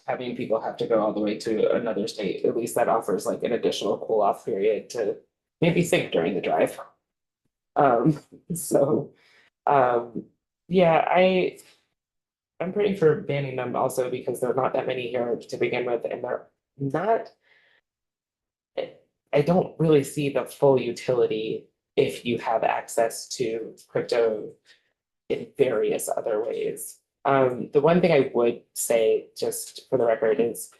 having people have to go all the way to another state. At least that offers like an additional cool off period to maybe think during the drive. So yeah, I'm pretty for banning them also because there are not that many here to begin with, and they're not. I don't really see the full utility if you have access to crypto in various other ways. The one thing I would say, just for the record, is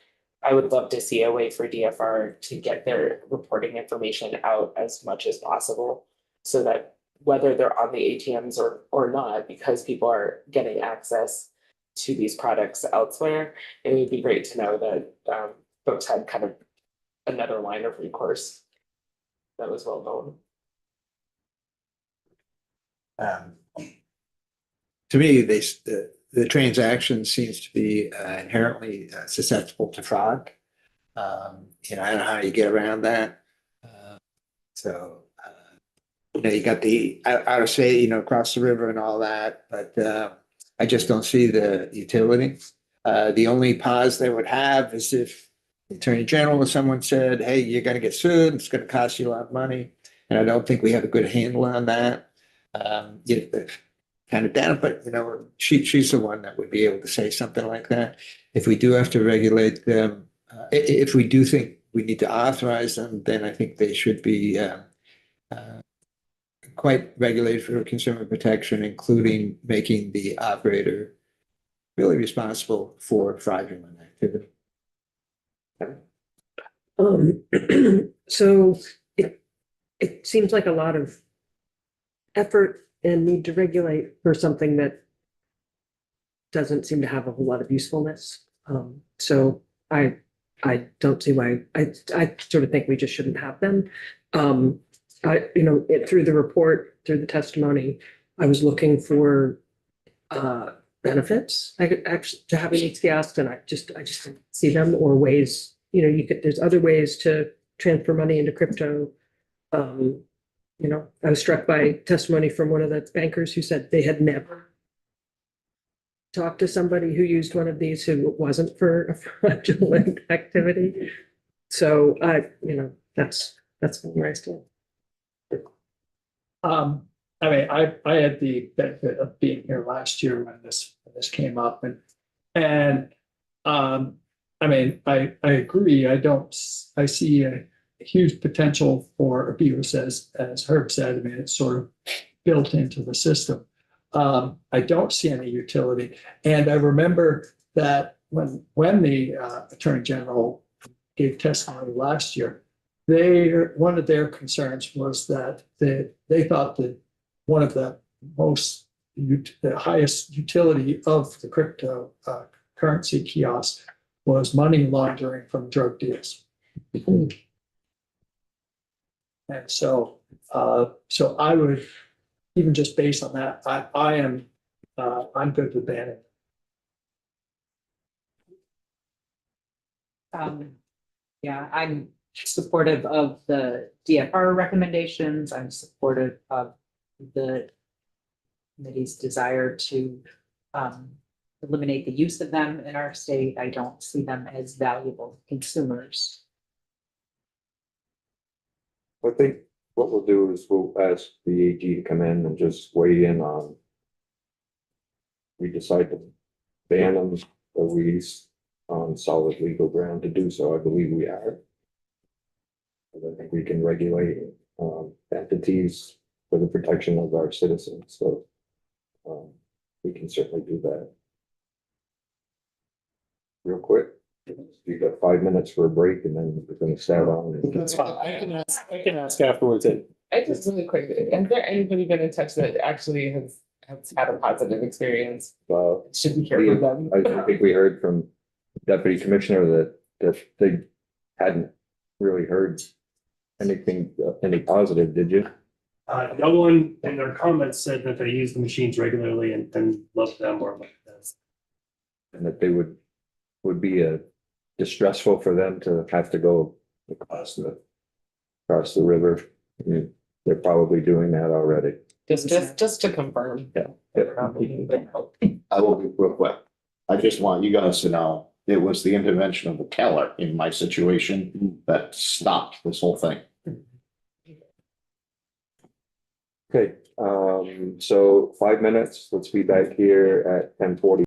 I would love to see a way for DFR to get their reporting information out as much as possible, so that whether they're on the ATMs or not, because people are getting access to these products elsewhere, it would be great to know that folks had kind of another line of recourse that was well known. To me, the transaction seems to be inherently susceptible to fraud. You know, I don't know how you get around that. You know, you got the out of state, you know, across the river and all that, but I just don't see the utility. The only pause they would have is if the Attorney General or someone said, hey, you're gonna get sued, it's gonna cost you a lot of money. And I don't think we have a good handle on that. Kind of down, but you know, she's the one that would be able to say something like that. If we do have to regulate them, if we do think we need to authorize them, then I think they should be quite regulated for consumer protection, including making the operator really responsible for fraudulent activity. So it seems like a lot of effort and need to regulate for something that doesn't seem to have a whole lot of usefulness. So I don't see why, I sort of think we just shouldn't have them. You know, through the report, through the testimony, I was looking for benefits I could actually to having these kiosks, and I just didn't see them, or ways, you know, there's other ways to transfer money into crypto. You know, I was struck by testimony from one of the bankers who said they had never talked to somebody who used one of these who wasn't for a fraudulent activity. So you know, that's where I stand. I mean, I had the benefit of being here last year when this came up, and I mean, I agree. I see a huge potential for abuse, as Herb said. I mean, it's sort of built into the system. I don't see any utility, and I remember that when the Attorney General gave testimony last year, one of their concerns was that they thought that one of the highest utility of the crypto currency kiosk was money laundering from drug deals. And so I would, even just based on that, I'm good with banning. Yeah, I'm supportive of the DFR recommendations. I'm supportive of the committee's desire to eliminate the use of them in our state. I don't see them as valuable consumers. I think what we'll do is we'll ask the AG to come in and just weigh in on. We decide to ban them, or we on solid legal ground to do so. I believe we are. And I think we can regulate entities for the protection of our citizens. So we can certainly do that. Real quick, you got 5 minutes for a break, and then we're going to start on. That's fine. I can ask afterwards. I just really quick, is there anybody been in touch that actually has had a positive experience. Well, Shouldn't hear from them. I think we heard from Deputy Commissioner that they hadn't really heard anything, any positive, did you? No one in their comments said that they use the machines regularly and love them or like this. And that they would be distressful for them to have to go across the river. I mean, they're probably doing that already. Just to confirm. Yeah. I will be real quick. I just want you guys to know, it was the intervention of the teller in my situation that stopped this whole thing. Okay, so 5 minutes, let's be back here at 10:40.